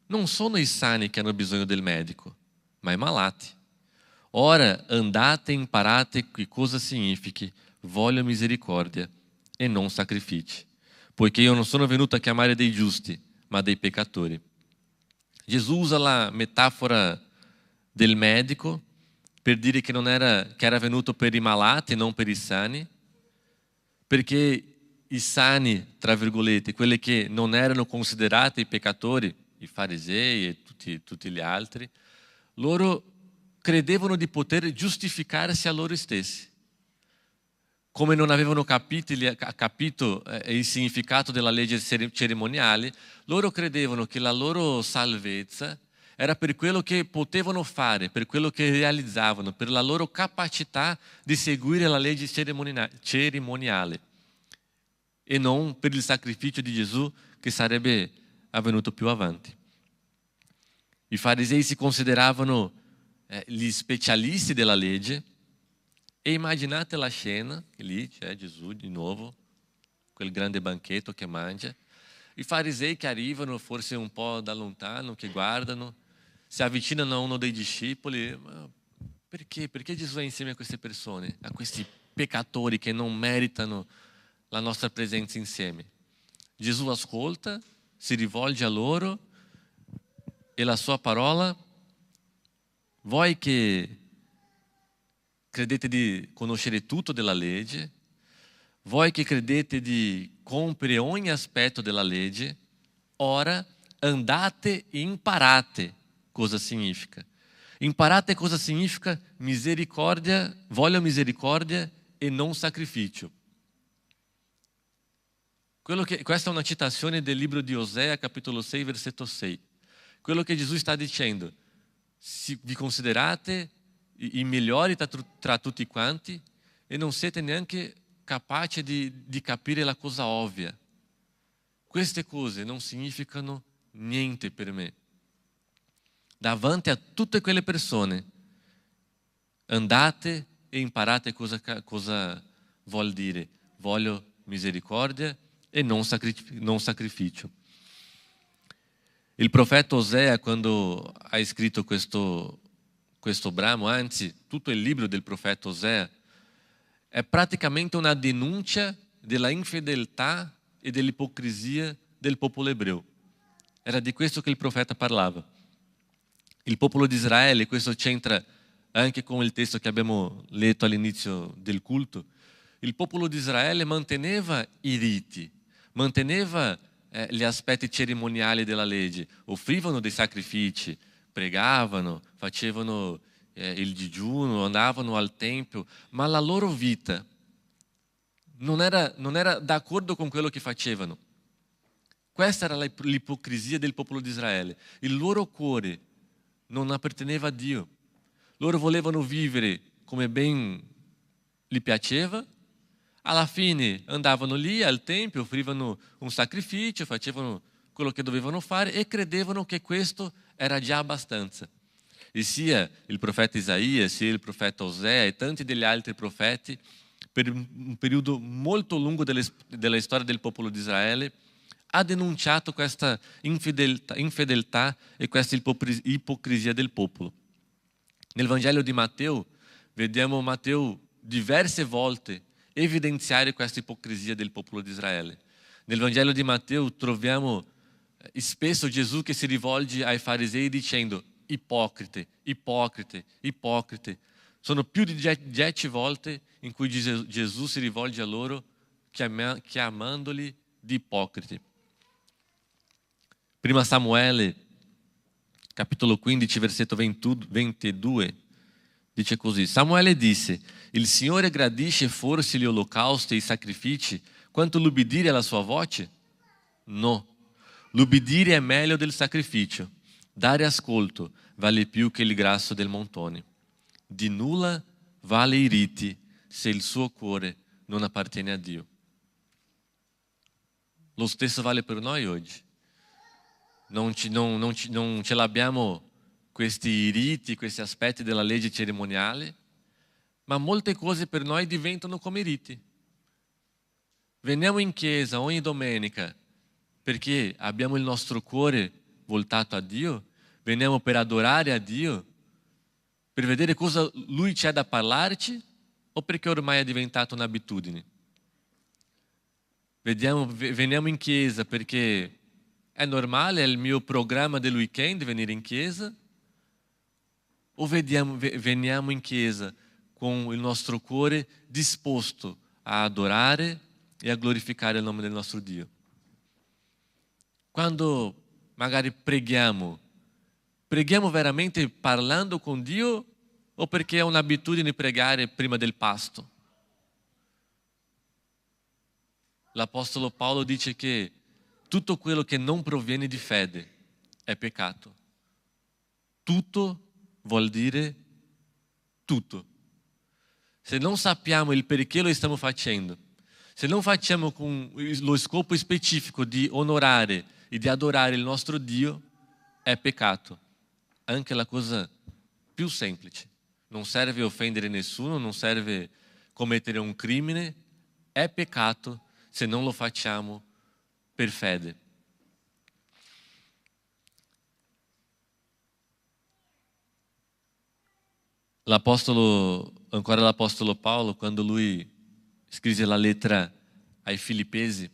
non sono i sani che hanno bisogno del medico, ma i malati. Ora andate e imparate che cosa significhi voglio misericordia e non sacrifici, poiché io non sono venuto a chiamare dei giusti, ma dei peccatori. Gesù usa la metafora del medico per dire che era venuto per i malati e non per i sani, perché i sani, tra virgolette, quelli che non erano considerati i peccatori, i farisei e tutti gli altri, loro credevano di poter giustificarsi a loro stessi. Come non avevano capito il significato della legge cerimoniale, loro credevano che la loro salvezza era per quello che potevano fare, per quello che realizzavano, per la loro capacità di seguire la legge cerimoniale e non per il sacrificio di Gesù che sarebbe avvenuto più avanti. I farisei si consideravano gli specialisti della legge E immaginate la scena, lì c'è Gesù di nuovo, quel grande banchetto che mangia, i farisei che arrivano forse un po' da lontano, che guardano, si avvicinano a uno dei discepoli. Ma perché? Perché Gesù è insieme a queste persone, a questi peccatori che non meritano la nostra presenza insieme? Gesù ascolta, si rivolge a loro e la sua parola: voi che credete di conoscere tutto della legge, voi che credete di compiere ogni aspetto della legge, ora andate e imparate cosa significa. Imparate cosa significa misericordia, voglio misericordia e non sacrificio. Questa è una citazione del libro di Osea, capitolo 6, versetto 6. Quello che Gesù sta dicendo: vi considerate i migliori tra tutti quanti e non siete neanche capaci di capire la cosa ovvia. Queste cose non significano niente per me. Davanti a tutte quelle persone, andate e imparate cosa vuol dire. Voglio misericordia e non sacrificio. Il profeta Osea, quando ha scritto questo brano, anzi tutto il libro del profeta Osea, è praticamente una denuncia della infedeltà e dell'ipocrisia del popolo ebreo. Era di questo che il profeta parlava. Il popolo di Israele, questo c'entra anche con il testo che abbiamo letto all'inizio del culto, il popolo di Israele manteneva i riti, manteneva gli aspetti cerimoniali della legge, offrivano dei sacrifici, pregavano, facevano il digiuno, andavano al tempio, ma la loro vita non era d'accordo con quello che facevano. Questa era l'ipocrisia del popolo di Israele. Il loro cuore non apparteneva a Dio. Loro volevano vivere come ben gli piaceva. Alla fine andavano lì al tempio, offrivano un sacrificio, facevano quello che dovevano fare e credevano che questo era già abbastanza. E sia il profeta Isaia, sia il profeta Osea e tanti degli altri profeti, per un periodo molto lungo della storia del popolo di Israele, ha denunciato questa infedeltà e questa ipocrisia del popolo. Nel Vangelo di Matteo, vediamo Matteo diverse volte evidenziare questa ipocrisia del popolo di Israele. Nel Vangelo di Matteo troviamo spesso Gesù che si rivolge ai farisei dicendo: ipocrite, ipocrite, ipocrite. Sono più di 10 volte in cui Gesù si rivolge a loro chiamandoli di ipocriti. Prima Samuele, capitolo 15, versetto 22, dice così: Samuele disse: il Signore gradisce forse gli olocausti e i sacrifici quanto l'ubbidire alla sua voce? No, l'ubbidire è meglio del sacrificio, dare ascolto vale più che il grasso del montone. Di nulla vale i riti se il suo cuore non appartiene a Dio. Lo stesso vale per noi oggi. Non ce l'abbiamo questi riti, questi aspetti della legge cerimoniale, ma molte cose per noi diventano come riti. Veniamo in chiesa ogni domenica perché abbiamo il nostro cuore voltato a Dio, veniamo per adorare a Dio, per vedere cosa Lui c'è da parlarci, o perché ormai è diventata un'abitudine? Veniamo in chiesa perché è normale, è il mio programma del weekend venire in chiesa? O veniamo in chiesa con il nostro cuore disposto a adorare e a glorificare il nome del nostro Dio? Quando magari preghiamo veramente parlando con Dio o perché è un'abitudine pregare prima del pasto? L'Apostolo Paolo dice che tutto quello che non proviene di fede è peccato. Tutto vuol dire tutto. Se non sappiamo il perché lo stiamo facendo, se non facciamo con lo scopo specifico di onorare e di adorare il nostro Dio, è peccato. Anche la cosa più semplice. non serve offendere nessuno, non serve commettere un crimine, è peccato se non lo facciamo per fede. Ancora l'Apostolo Paolo, quando lui scrisse la lettera ai Filippesi,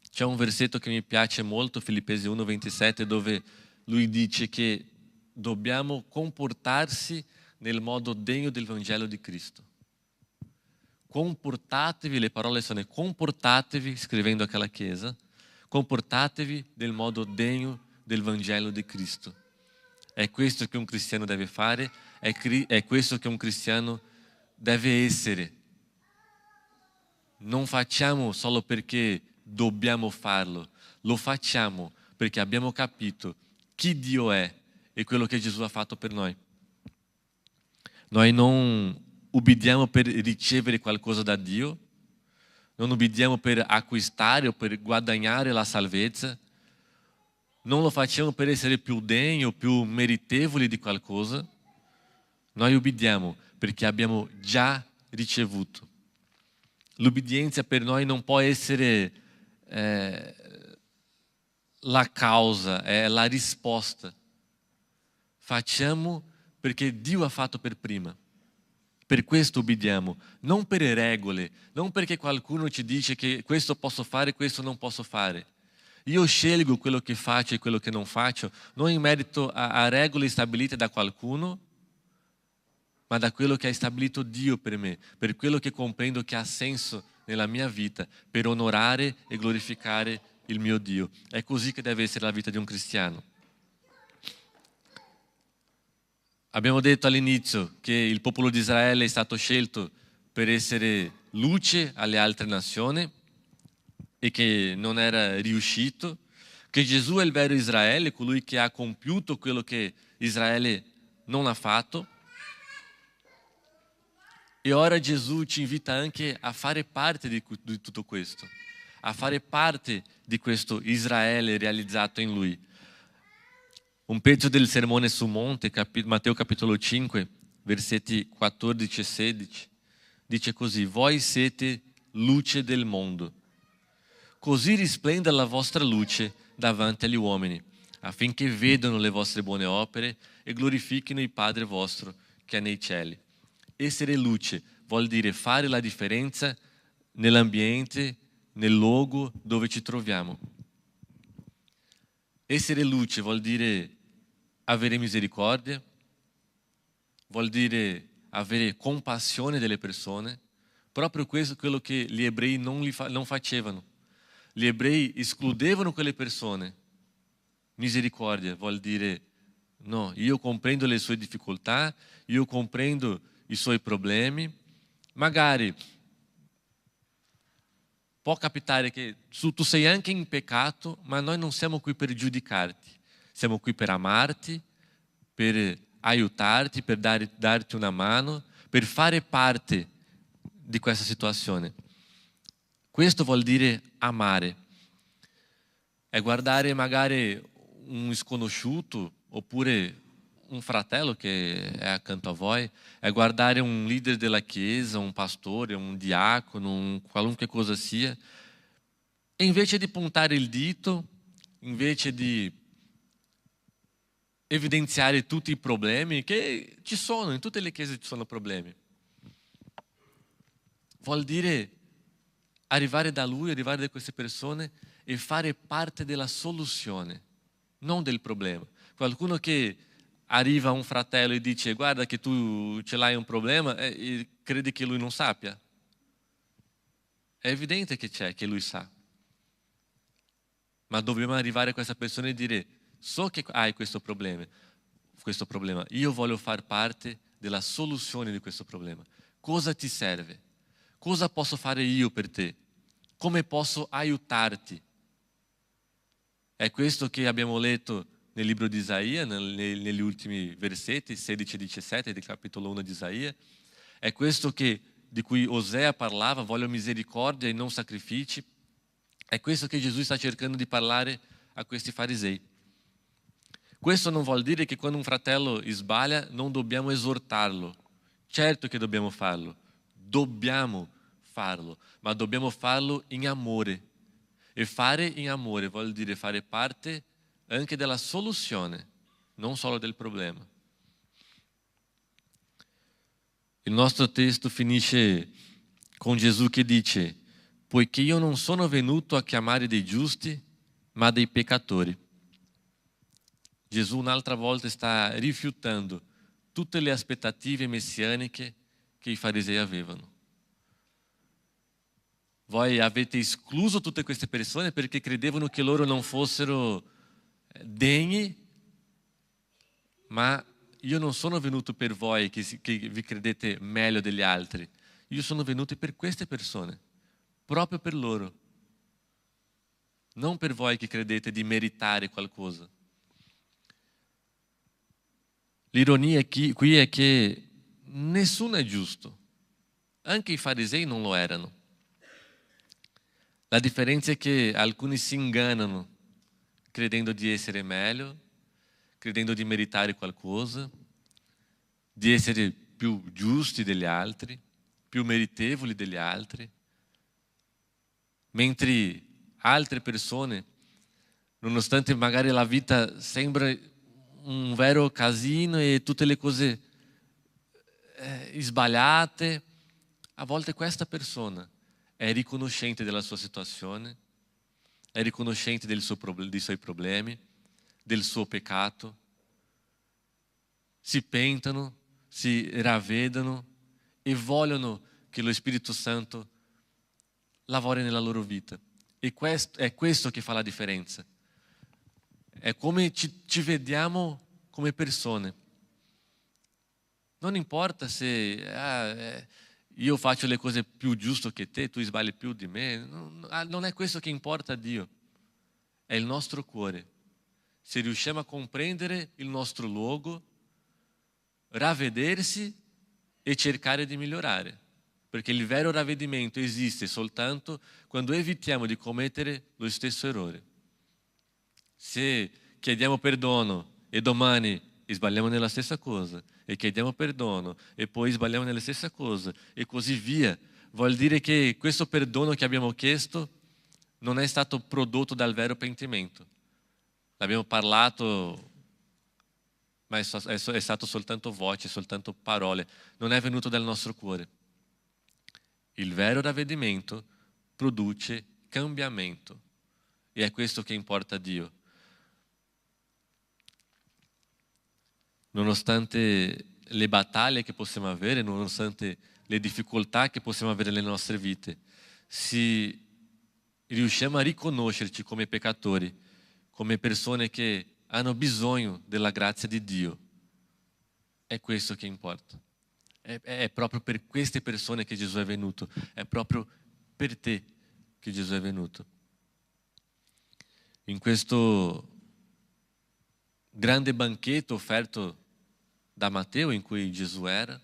c'è un versetto che mi piace molto, Filippesi 1,27, dove lui dice che dobbiamo comportarsi nel modo degno del Vangelo di Cristo. Comportatevi, le parole sono comportatevi, scrivendo aquella chiesa, comportatevi nel modo degno del Vangelo di Cristo. È questo che un cristiano deve fare, è questo che un cristiano deve essere. Non facciamo solo perché dobbiamo farlo, lo facciamo perché abbiamo capito chi Dio è e quello che Gesù ha fatto per noi. Noi non ubbidiamo per ricevere qualcosa da Dio, non ubbidiamo per acquistare o per guadagnare la salvezza, non lo facciamo per essere più degni o più meritevoli di qualcosa, noi ubbidiamo perché abbiamo già ricevuto. L'ubbidienza per noi non può essere la causa, è la risposta. Facciamo perché Dio ha fatto per prima. Per questo ubbidiamo, non per regole, non perché qualcuno ci dice che questo posso fare, questo non posso fare. Io scelgo quello che faccio e quello che non faccio, non in merito a regole stabilite da qualcuno, ma da quello che ha stabilito Dio per me, per quello che comprendo che ha senso nella mia vita, per onorare e glorificare il mio Dio. È così che deve essere la vita di un cristiano. Abbiamo detto all'inizio che il popolo di Israele è stato scelto per essere luce alle altre nazioni e che non era riuscito, che Gesù è il vero Israele, colui che ha compiuto quello che Israele non ha fatto. E ora Gesù ci invita anche a fare parte di tutto questo, a fare parte di questo Israele realizzato in Lui. Un pezzo del Sermone sul Monte, Matteo capitolo 5, versetti 14 e 16, dice così: voi siete luce del mondo. Così risplenda la vostra luce davanti agli uomini, affinché vedano le vostre buone opere e glorifichino il Padre vostro che è nei cieli. Essere luce vuol dire fare la differenza nell'ambiente, nel luogo dove ci troviamo. Essere luce vuol dire avere misericordia, vuol dire avere compassione delle persone, proprio questo è quello che gli ebrei non facevano. Gli ebrei escludevano quelle persone. Misericordia vuol dire no, io comprendo le sue difficoltà, io comprendo i suoi problemi. Magari può capitare che tu sei anche in peccato, ma noi non siamo qui per giudicarti, siamo qui per amarti, per aiutarti, per darti una mano, per fare parte di questa situazione. Questo vuol dire amare. È guardare magari un sconosciuto oppure un fratello che è accanto a voi, è guardare un leader della chiesa, un pastore, un diacono, qualunque cosa sia, e invece di puntare il dito, invece di evidenziare tutti i problemi, che ci sono, in tutte le chiese ci sono problemi, vuol dire arrivare da lui, arrivare da queste persone e fare parte della soluzione, non del problema. Qualcuno che arriva a un fratello e dice guarda che tu ce l'hai un problema e crede che lui non sappia. È evidente che lui sa. Ma dobbiamo arrivare a questa persona e dire so che hai questo problema, io voglio far parte della soluzione di questo problema. Cosa ti serve? Cosa posso fare io per te? Come posso aiutarti? È questo che abbiamo letto nel libro di Isaia, negli ultimi versetti 16 e 17 del capitolo 1 di Isaia. È questo di cui Osea parlava, voglio misericordia e non sacrifici. È questo che Gesù sta cercando di parlare a questi farisei. Questo non vuol dire che quando un fratello sbaglia non dobbiamo esortarlo, Certo che dobbiamo farlo, ma dobbiamo farlo in amore. E fare in amore vuol dire fare parte anche della soluzione, non solo del problema. Il nostro testo finisce con Gesù che dice: poiché io non sono venuto a chiamare dei giusti, ma dei peccatori. Gesù un'altra volta sta rifiutando tutte le aspettative messianiche che i farisei avevano. Voi avete escluso tutte queste persone perché credevano che loro non fossero degni, ma io non sono venuto per voi che vi credete meglio degli altri. Io sono venuto per queste persone, proprio per loro. Non per voi che credete di meritare qualcosa. L'ironia qui è che nessuno è giusto. Anche i farisei non lo erano. La differenza è che alcuni si ingannano credendo di essere meglio, credendo di meritare qualcosa, di essere più giusti degli altri, più meritevoli degli altri, mentre altre persone, nonostante magari la vita sembra un vero casino e tutte le cose sbagliate, a volte questa persona è riconoscente della sua situazione, è riconoscente dei suoi problemi, del suo peccato, si pentano, si ravvedano e vogliono che lo Spirito Santo lavori nella loro vita. E è questo che fa la differenza. È come ci vediamo come persone. Non importa se io faccio le cose più giuste che te, tu sbagli più di me. Non è questo che importa a Dio. È il nostro cuore. Se riusciamo a comprendere il nostro luogo, ravvedersi e cercare di migliorare. Perché il vero ravvedimento esiste soltanto quando evitiamo di commettere lo stesso errore. Se chiediamo perdono e domani sbagliamo nella stessa cosa, e chiediamo perdono e poi sbagliamo nella stessa cosa e così via, vuol dire che questo perdono che abbiamo chiesto non è stato prodotto dal vero pentimento. L'abbiamo parlato, ma è stato soltanto voce, soltanto parole, non è venuto dal nostro cuore. Il vero ravvedimento produce cambiamento e è questo che importa a Dio. Nonostante le battaglie che possiamo avere, nonostante le difficoltà che possiamo avere nelle nostre vite, se riusciamo a riconoscerci come peccatori, come persone che hanno bisogno della grazia di Dio, è questo che importa. È proprio per queste persone che Gesù è venuto, è proprio per te che Gesù è venuto. In questo grande banchetto offerto da Matteo in cui Gesù era,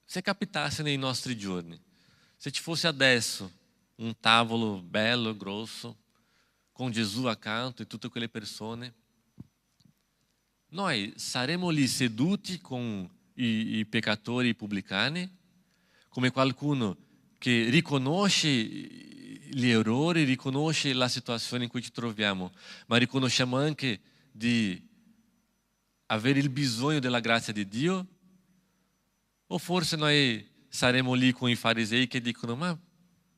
se capitasse nei nostri giorni, se ci fosse adesso un tavolo bello, grosso, con Gesù accanto e tutte quelle persone, noi saremo lì seduti con i peccatori, i pubblicani, come qualcuno che riconosce gli errori, riconosce la situazione in cui ci troviamo, ma riconosciamo anche di avere il bisogno della grazia di Dio? O forse noi saremo lì con i farisei che dicono: ma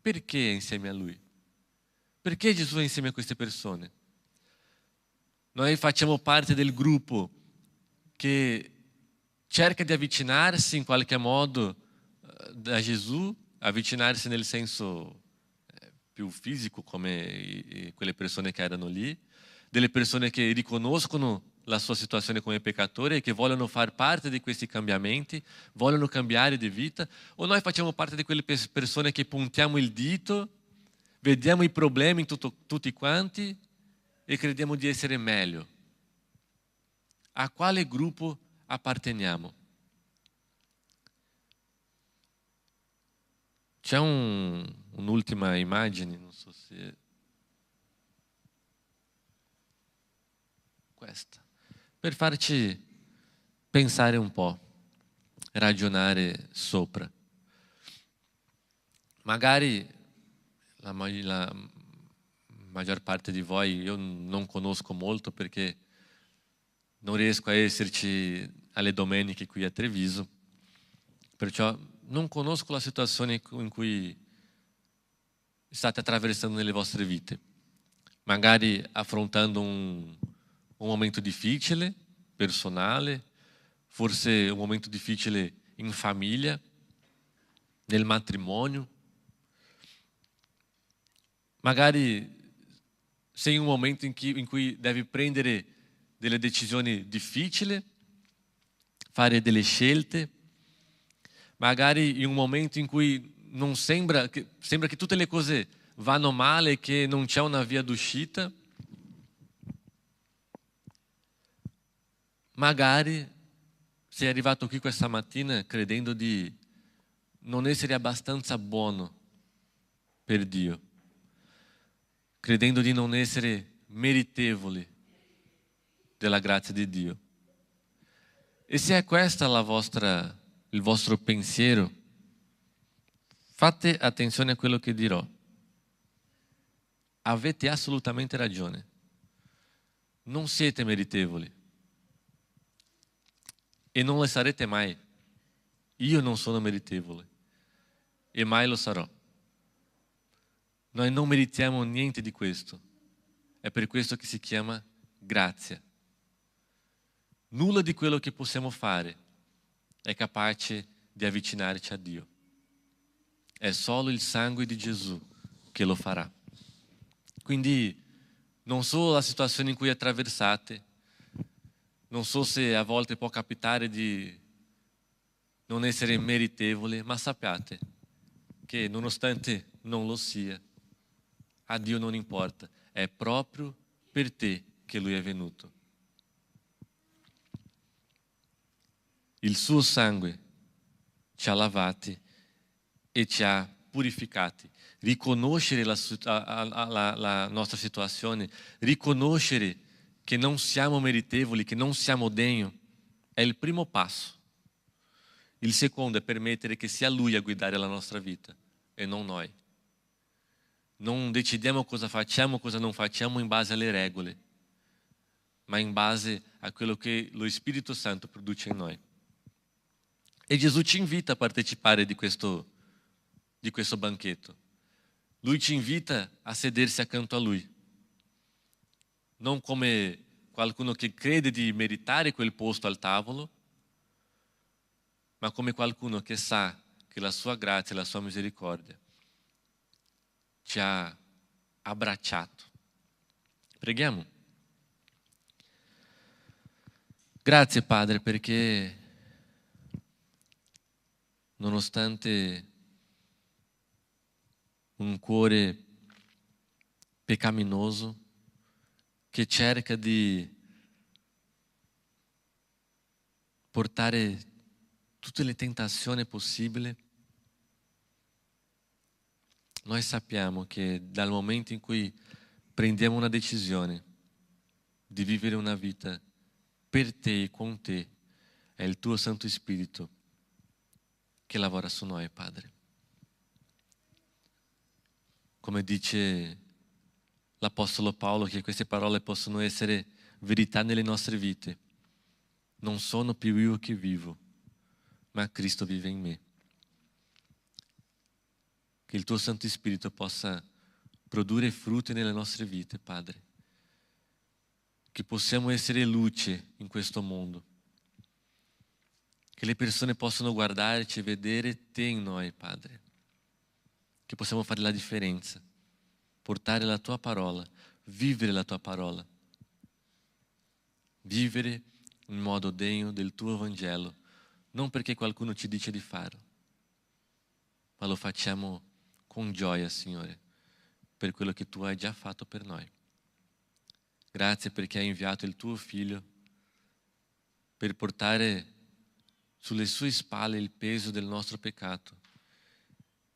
perché insieme a Lui? Perché Gesù è insieme a queste persone? Noi facciamo parte del gruppo che cerca di avvicinarsi in qualche modo da Gesù, avvicinarsi nel senso più fisico, come quelle persone che erano lì, delle persone che riconoscono la sua situazione come peccatore e che vogliono far parte di questi cambiamenti, vogliono cambiare di vita, o noi facciamo parte di quelle persone che puntiamo il dito, vediamo i problemi in tutti quanti e crediamo di essere meglio. A quale gruppo apparteniamo? C'è un'ultima immagine, non so se questa, per farci pensare un po'. ragionare sopra. Magari la maggior parte di voi io non conosco molto perché non riesco a esserci alle domeniche qui a Treviso, perciò non conosco la situazione in cui state attraversando nelle vostre vite, magari affrontando un momento difficile, personale, forse un momento difficile in famiglia, nel matrimonio, magari sei in un momento in cui devi prendere delle decisioni difficili, fare delle scelte, magari in un momento in cui non sembra che tutte le cose vanno male, che non c'è una via d'uscita. Magari sei arrivato qui questa mattina credendo di non essere abbastanza buono per Dio, credendo di non essere meritevole della grazia di Dio. E se è questa il vostro pensiero, fate attenzione a quello che dirò. Avete assolutamente ragione. Non siete meritevoli. E non lo sarete mai. Io non sono meritevole. E mai lo sarò. Noi non meritiamo niente di questo. È per questo che si chiama grazia. Nulla di quello che possiamo fare è capace di avvicinarci a Dio. È solo il sangue di Gesù che lo farà. Quindi non so la situazione in cui attraversate, non so se a volte può capitare di non essere meritevole, ma sappiate che nonostante non lo sia, a Dio non importa, è proprio per te che Lui è venuto. Il suo sangue ci ha lavati e ci ha purificati. Riconoscere la nostra situazione, riconoscere che non siamo meritevoli, che non siamo degni, è il primo passo. Il secondo è permettere che sia Lui a guidare la nostra vita e non noi. Non decidiamo cosa facciamo, cosa non facciamo in base alle regole, ma in base a quello che lo Spirito Santo produce in noi. E Gesù ci invita a partecipare di questo banchetto. Lui ci invita a sedersi accanto a Lui. Non come qualcuno che crede di meritare quel posto al tavolo, ma come qualcuno che sa che la sua grazia e la sua misericordia ci ha abbracciato. Preghiamo. Grazie Padre perché nonostante un cuore peccaminoso che cerca di portare tutte le tentazioni possibili, noi sappiamo che dal momento in cui prendiamo una decisione di vivere una vita per te e con te, è il tuo Santo Spirito che lavora su noi, Padre. Come dice l'Apostolo Paolo, che queste parole possono essere verità nelle nostre vite. Non sono più io che vivo, ma Cristo vive in me. Che il tuo Santo Spirito possa produrre frutti nelle nostre vite, Padre. Che possiamo essere luce in questo mondo. Che le persone possano guardarci e vedere te in noi, Padre. Che possiamo fare la differenza. Portare la tua parola, vivere la tua parola. Vivere in modo degno del tuo Vangelo. Non perché qualcuno ci dice di farlo, ma lo facciamo con gioia, Signore, per quello che tu hai già fatto per noi. Grazie perché hai inviato il tuo Figlio per portare sulle sue spalle il peso del nostro peccato,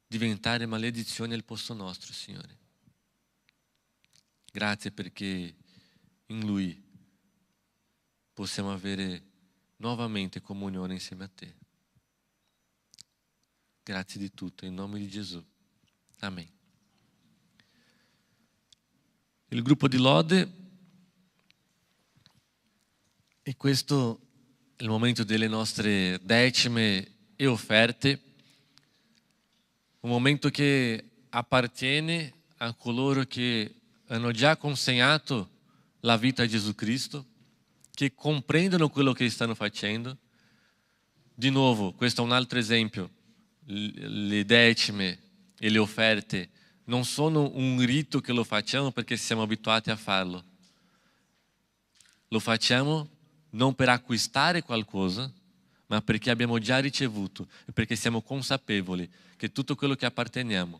diventare maledizione al posto nostro, Signore. Grazie perché in Lui possiamo avere nuovamente comunione insieme a Te. Grazie di tutto, in nome di Gesù. Amen. Il gruppo di lode, e questo è il momento delle nostre decime e offerte, un momento che appartiene a coloro che hanno già consegnato la vita a Gesù Cristo, che comprendono quello che stanno facendo. Di nuovo, questo è un altro esempio, le decime e le offerte non sono un rito che lo facciamo perché siamo abituati a farlo. Lo facciamo non per acquistare qualcosa, ma perché abbiamo già ricevuto e perché siamo consapevoli che tutto quello che apparteniamo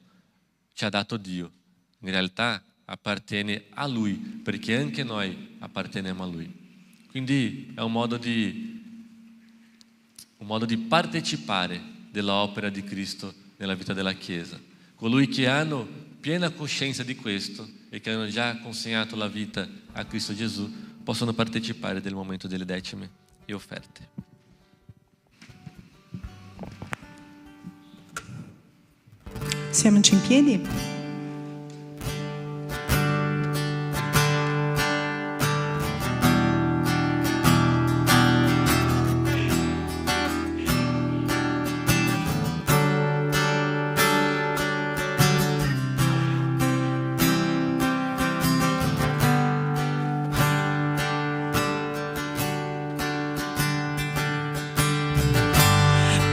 ci ha dato Dio. In realtà appartiene a Lui, perché anche noi apparteniamo a Lui. Quindi è un modo di partecipare dell'opera di Cristo nella vita della Chiesa. Colui che hanno piena coscienza di questo e che hanno già consegnato la vita a Cristo Gesù possono partecipare del momento delle decime e offerte. Siamoci in piedi.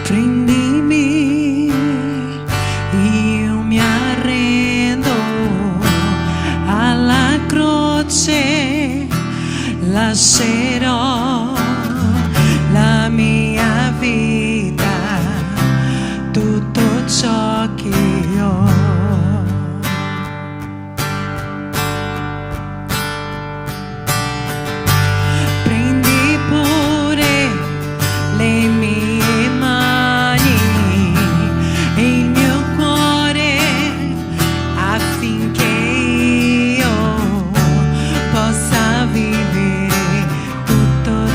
Prendimi, io mi arrendo alla croce, lascerò la mia vita, tutto ciò che ho. Prendi pure le mie mani e il mio cuore affinché io possa vivere tutto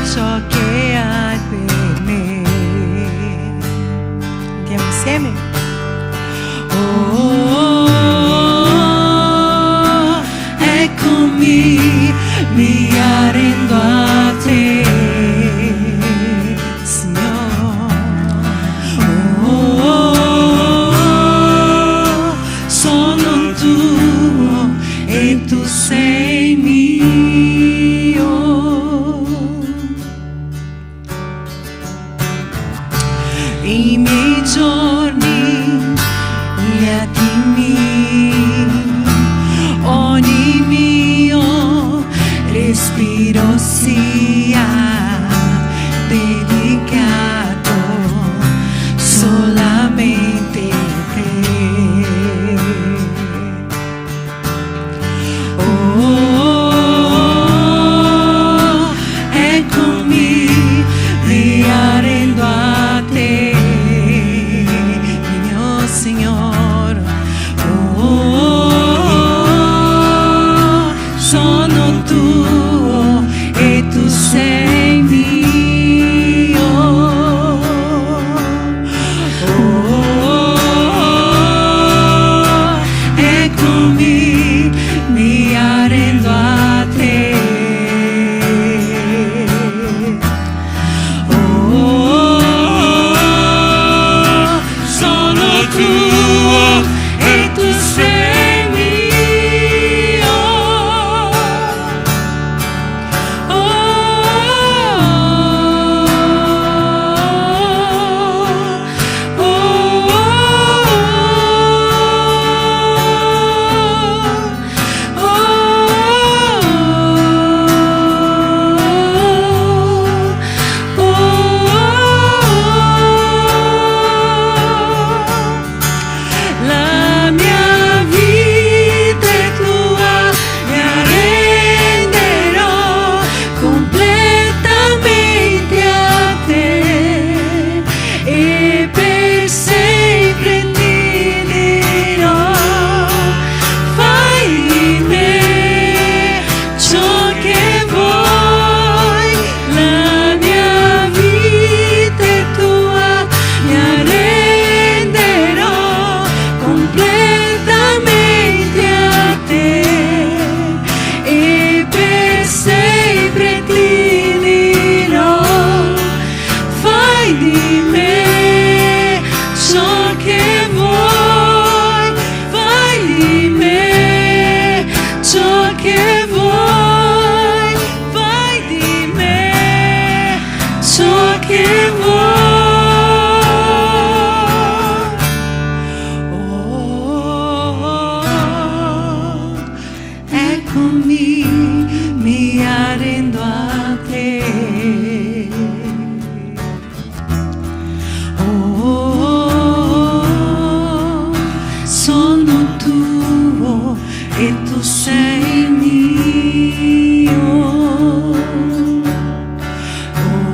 e tu sei mio.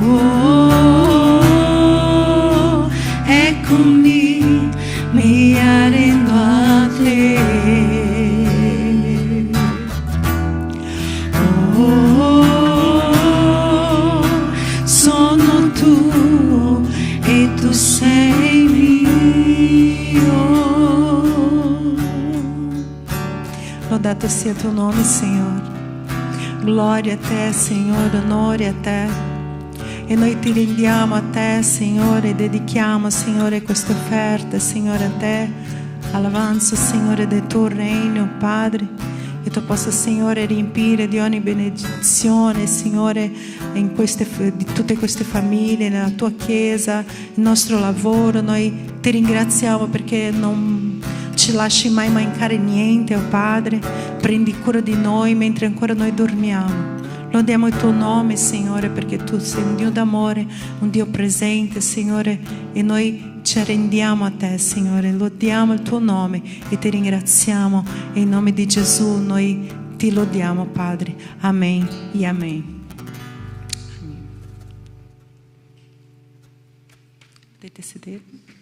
Oh, eccomi, mi arrendo a te. Oh, sono tuo e tu sei mio. Lodato sia il tuo nome, Signore. Gloria a te, Signore, onore a te. E noi ti rendiamo a te, Signore, dedichiamo, Signore, queste offerte, Signore, a te. Alabanza, Signore, del tuo regno, Padre. Che tu possa, Signore, riempire di ogni benedizione, Signore, di tutte queste famiglie, nella tua Chiesa, il nostro lavoro. Noi ti ringraziamo perché non ci lasci mai mancare niente, oh Padre. Prendi cura di noi mentre ancora noi dormiamo. Lodiamo il tuo nome, Signore, perché tu sei un Dio d'amore, un Dio presente, Signore, e noi ci arrendiamo a te, Signore. Lodiamo il tuo nome e ti ringraziamo. E in nome di Gesù noi ti lodiamo, Padre. Amen e amen. Potete sedervi.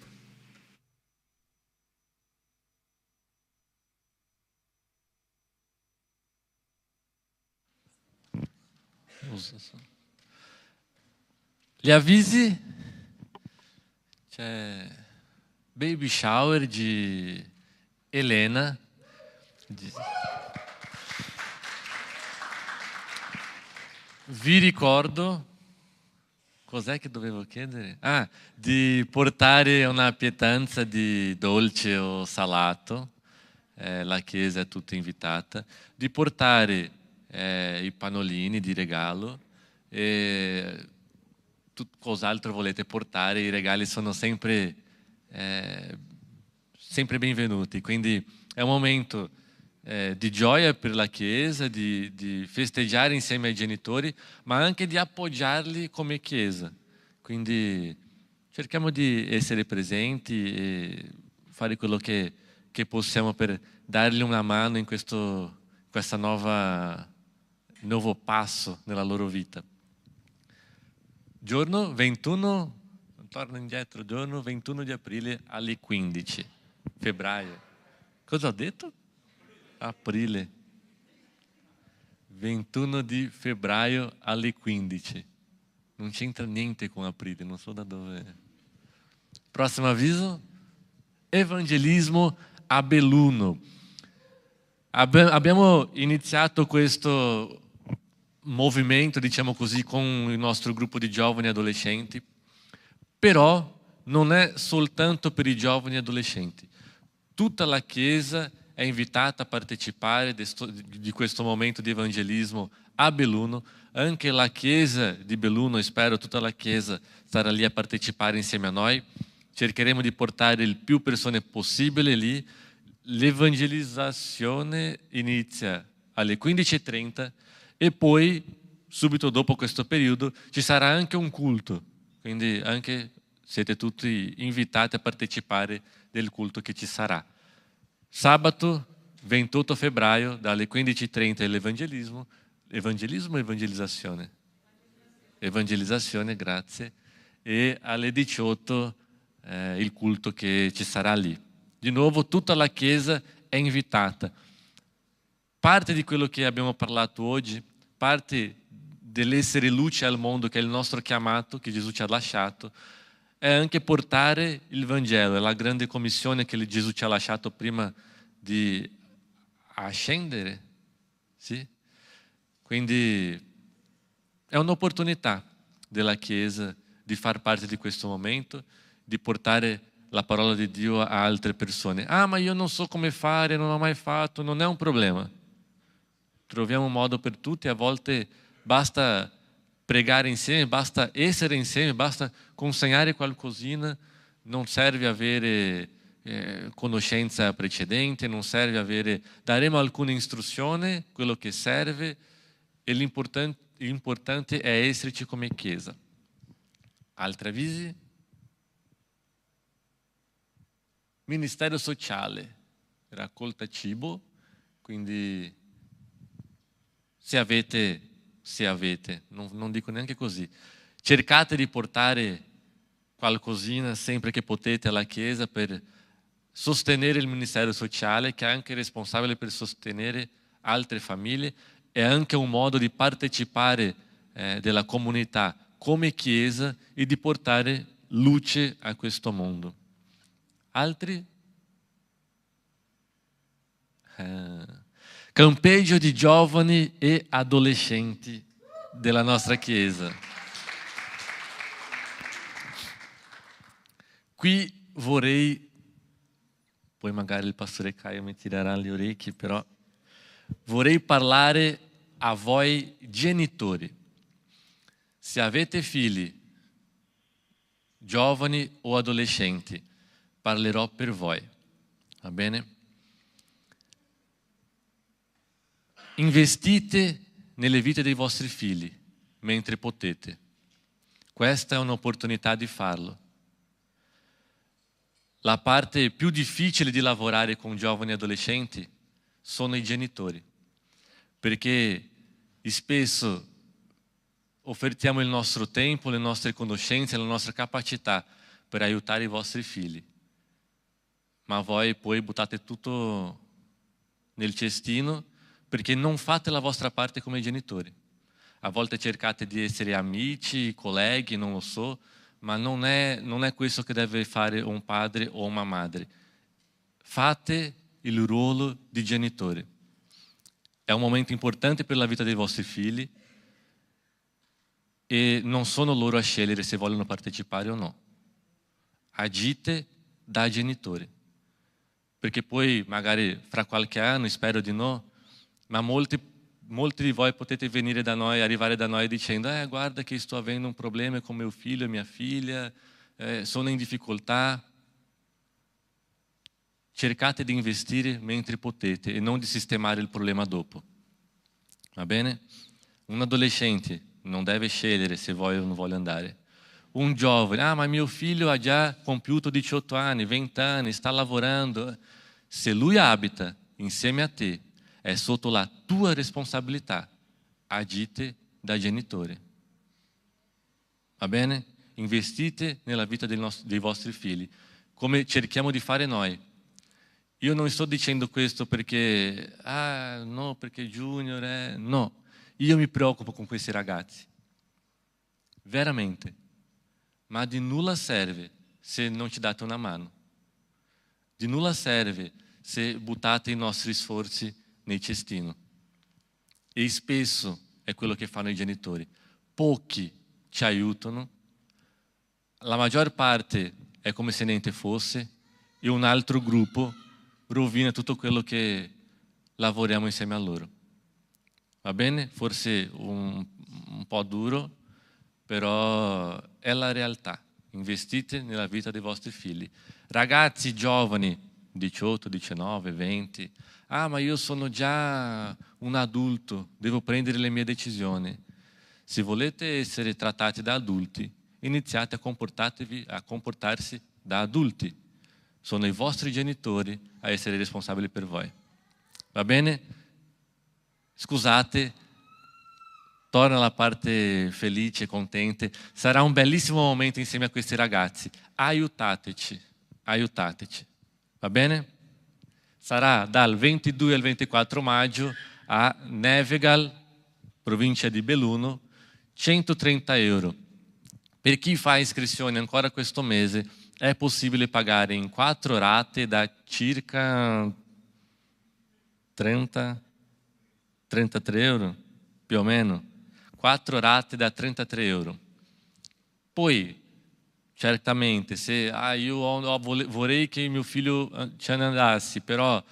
Gli avvisi? C'è baby shower di Elena. Vi ricordo, cos'è che dovevo chiedere? Di portare una pietanza di dolce o salato, la chiesa è tutta invitata, di portare i pannolini di regalo e cos'altro volete portare, i regali sono sempre benvenuti, quindi è un momento di gioia per la Chiesa, di festeggiare insieme ai genitori, ma anche di appoggiarli come Chiesa. Quindi cerchiamo di essere presenti e fare quello che possiamo per dargli una mano in questo nuovo passo nella loro vita. Giorno 21, torno indietro, giorno 21 di aprile alle 15, febbraio. Cosa ho detto? Aprile. 21 di febbraio alle 15. Non c'entra niente con aprile, non so da dove. Prossimo avviso, evangelismo a Belluno. Abbiamo iniziato questo movimento, diciamo così, con il nostro gruppo di giovani e adolescenti, però non è soltanto per i giovani e adolescenti. Tutta la Chiesa è invitata a partecipare di questo momento di evangelismo a Belluno. Anche la Chiesa di Belluno, spero tutta la Chiesa sarà lì a partecipare insieme a noi. Cercheremo di portare il più persone possibile lì. L'evangelizzazione inizia alle 15:30 e poi, subito dopo questo periodo, ci sarà anche un culto. Quindi anche siete tutti invitati a partecipare del culto che ci sarà. Sabato 28 febbraio dalle 15:30 l'evangelismo. Evangelismo o evangelizzazione? Evangelizzazione, grazie. E alle 18 il culto che ci sarà lì. Di nuovo tutta la Chiesa è invitata. Parte di quello che abbiamo parlato oggi, parte dell'essere luce al mondo, che è il nostro chiamato, che Gesù ci ha lasciato, è anche portare il Vangelo, è la grande commissione che Gesù ci ha lasciato prima di ascendere. Sì? Quindi è un'opportunità della Chiesa di far parte di questo momento, di portare la parola di Dio a altre persone. Ma io non so come fare, non ho mai fatto, non è un problema. Troviamo un modo per tutti, a volte basta pregare insieme, basta essere insieme, basta consegnare qualcosina, non serve avere conoscenza precedente, non serve daremo alcune istruzioni, quello che serve, e l'importante è esserci come Chiesa. Altri avvisi? Ministero sociale, raccolta cibo, Quindi se avete, non dico neanche così, cercate di portare qualcosina sempre che potete alla Chiesa per sostenere il ministero sociale, che è anche responsabile per sostenere altre famiglie, è anche un modo di partecipare della comunità come Chiesa e di portare luce a questo mondo. Altri? Campeggio di giovani e adolescenti della nostra Chiesa. Qui vorrei, poi magari il pastore Caio mi tirerà le orecchie, però vorrei parlare a voi genitori. Se avete figli, giovani o adolescenti, parlerò per voi, va bene? Investite nelle vite dei vostri figli mentre potete. Questa è un'opportunità di farlo. La parte più difficile di lavorare con giovani e adolescenti sono i genitori, perché spesso offertiamo il nostro tempo, le nostre conoscenze, la nostra capacità per aiutare i vostri figli, ma voi poi buttate tutto nel cestino perché non fate la vostra parte come genitori. A volte cercate di essere amici, colleghi, non lo so, ma non è questo che deve fare un padre o una madre. Fate il ruolo di genitore. È un momento importante per la vita dei vostri figli e non sono loro a scegliere se vogliono partecipare o no. Agite da genitori, perché poi magari fra qualche anno, spero di no, ma molti di voi potete venire da noi, arrivare da noi dicendo guarda che sto avendo un problema con mio figlio e mia figlia, sono in difficoltà. Cercate di investire mentre potete e non di sistemare il problema dopo. Va bene? Un adolescente non deve scegliere se vuole o non vuole andare. Un giovane, ma mio figlio ha già compiuto 18 anni, 20 anni, sta lavorando. Se lui abita insieme a te, è sotto la tua responsabilità. Agite da genitore. Va bene? Investite nella vita dei vostri figli, come cerchiamo di fare noi. Io non sto dicendo questo perché, no, perché Junior è... No, io mi preoccupo con questi ragazzi. Veramente. Ma di nulla serve se non ci date una mano. Di nulla serve se buttate i nostri sforzi nel cestino. E spesso è quello che fanno i genitori. Pochi ci aiutano, la maggior parte è come se niente fosse e un altro gruppo rovina tutto quello che lavoriamo insieme a loro. Va bene? Forse un po' duro, però è la realtà. Investite nella vita dei vostri figli. Ragazzi giovani, 18, 19, 20, ma io sono già un adulto, devo prendere le mie decisioni. Se volete essere trattati da adulti, iniziate a comportarsi da adulti. Sono i vostri genitori a essere responsabili per voi. Va bene? Scusate, torno alla parte felice e contente. Sarà un bellissimo momento insieme a questi ragazzi. Aiutateci. Va bene? Sarà dal 22 al 24 maggio a Nevegal, provincia di Belluno, 130 euro. Per chi fa iscrizione ancora questo mese è possibile pagare in 4 rate da circa 33 euro, più o meno. 4 rate da 33 euro. Poi, certamente, se io vorrei che mio figlio ce ne andasse, però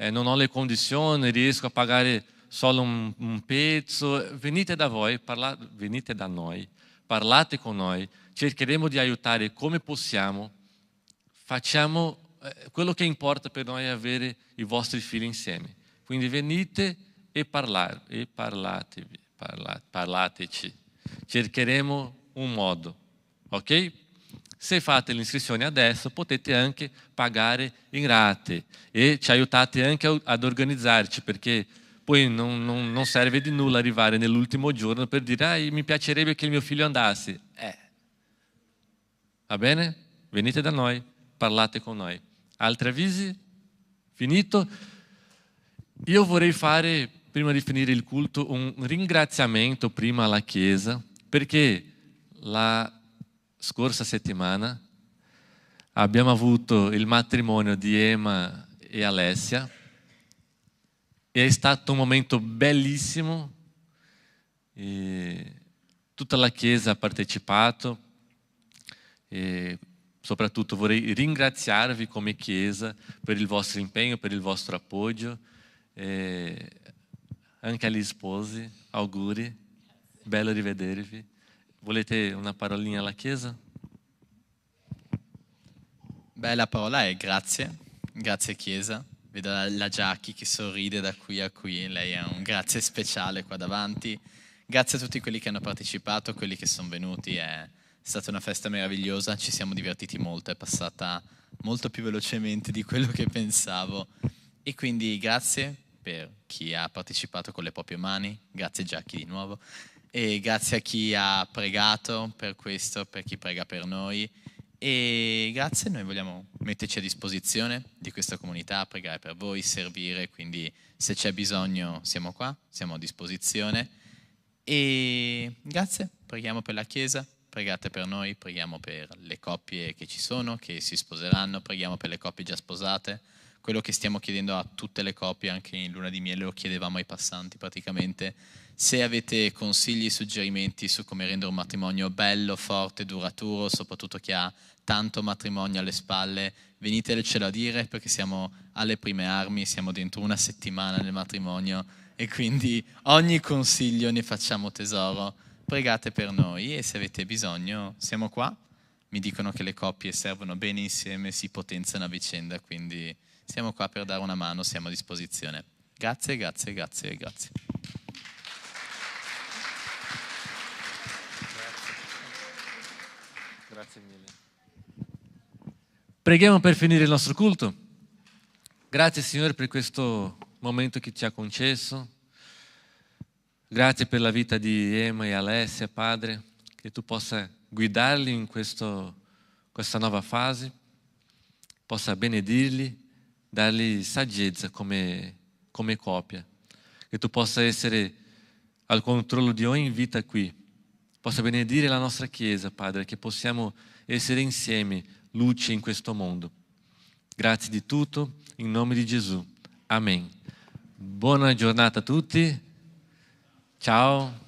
non ho le condizioni, riesco a pagare solo un pezzo, venite da noi, parlate con noi, cercheremo di aiutare come possiamo, facciamo quello che importa per noi è avere i vostri figli insieme. Quindi venite e parlateci. Cercheremo un modo, ok? Se fate l'iscrizione adesso potete anche pagare in rate e ci aiutate anche ad organizzarci, perché poi non serve di nulla arrivare nell'ultimo giorno per dire mi piacerebbe che il mio figlio andasse. Va bene? Venite da noi, parlate con noi. Altri avvisi? Finito? Io vorrei fare, prima di finire il culto, un ringraziamento prima alla Chiesa, perché la scorsa settimana abbiamo avuto il matrimonio di Emma e Alessia e è stato un momento bellissimo. E tutta la Chiesa ha partecipato e soprattutto vorrei ringraziarvi come Chiesa per il vostro impegno, per il vostro appoggio. E anche agli sposi, auguri, bello rivedervi. Volete una parolina alla Chiesa? Beh, la parola è grazie Chiesa. Vedo la Giacchi che sorride da qui a qui, lei ha un grazie speciale qua davanti. Grazie a tutti quelli che hanno partecipato, quelli che sono venuti, è stata una festa meravigliosa, ci siamo divertiti molto, è passata molto più velocemente di quello che pensavo. E quindi grazie per chi ha partecipato con le proprie mani, grazie Giacchi di nuovo, e grazie a chi ha pregato per questo, per chi prega per noi, e grazie, noi vogliamo metterci a disposizione di questa comunità, pregare per voi, servire, quindi se c'è bisogno siamo qua, siamo a disposizione, e grazie, preghiamo per la Chiesa, pregate per noi, preghiamo per le coppie che ci sono, che si sposeranno, preghiamo per le coppie già sposate. Quello che stiamo chiedendo a tutte le coppie, anche in luna di miele lo chiedevamo ai passanti praticamente, se avete consigli, suggerimenti su come rendere un matrimonio bello, forte, duraturo, soprattutto chi ha tanto matrimonio alle spalle, venitecelo a dire perché siamo alle prime armi, siamo dentro una settimana nel matrimonio e quindi ogni consiglio ne facciamo tesoro. Pregate per noi e se avete bisogno siamo qua. Mi dicono che le coppie servono bene insieme, si potenziano a vicenda, quindi siamo qua per dare una mano, siamo a disposizione. Grazie, grazie, grazie, grazie. Grazie mille. Preghiamo per finire il nostro culto. Grazie Signore per questo momento che ci ha concesso. Grazie per la vita di Emma e Alessia, Padre, che tu possa guidarli in questa nuova fase, possa benedirli, dargli saggezza come coppia, che tu possa essere al controllo di ogni vita qui, possa benedire la nostra Chiesa, Padre, che possiamo essere insieme luce in questo mondo. Grazie di tutto, in nome di Gesù. Amen. Buona giornata a tutti. Ciao.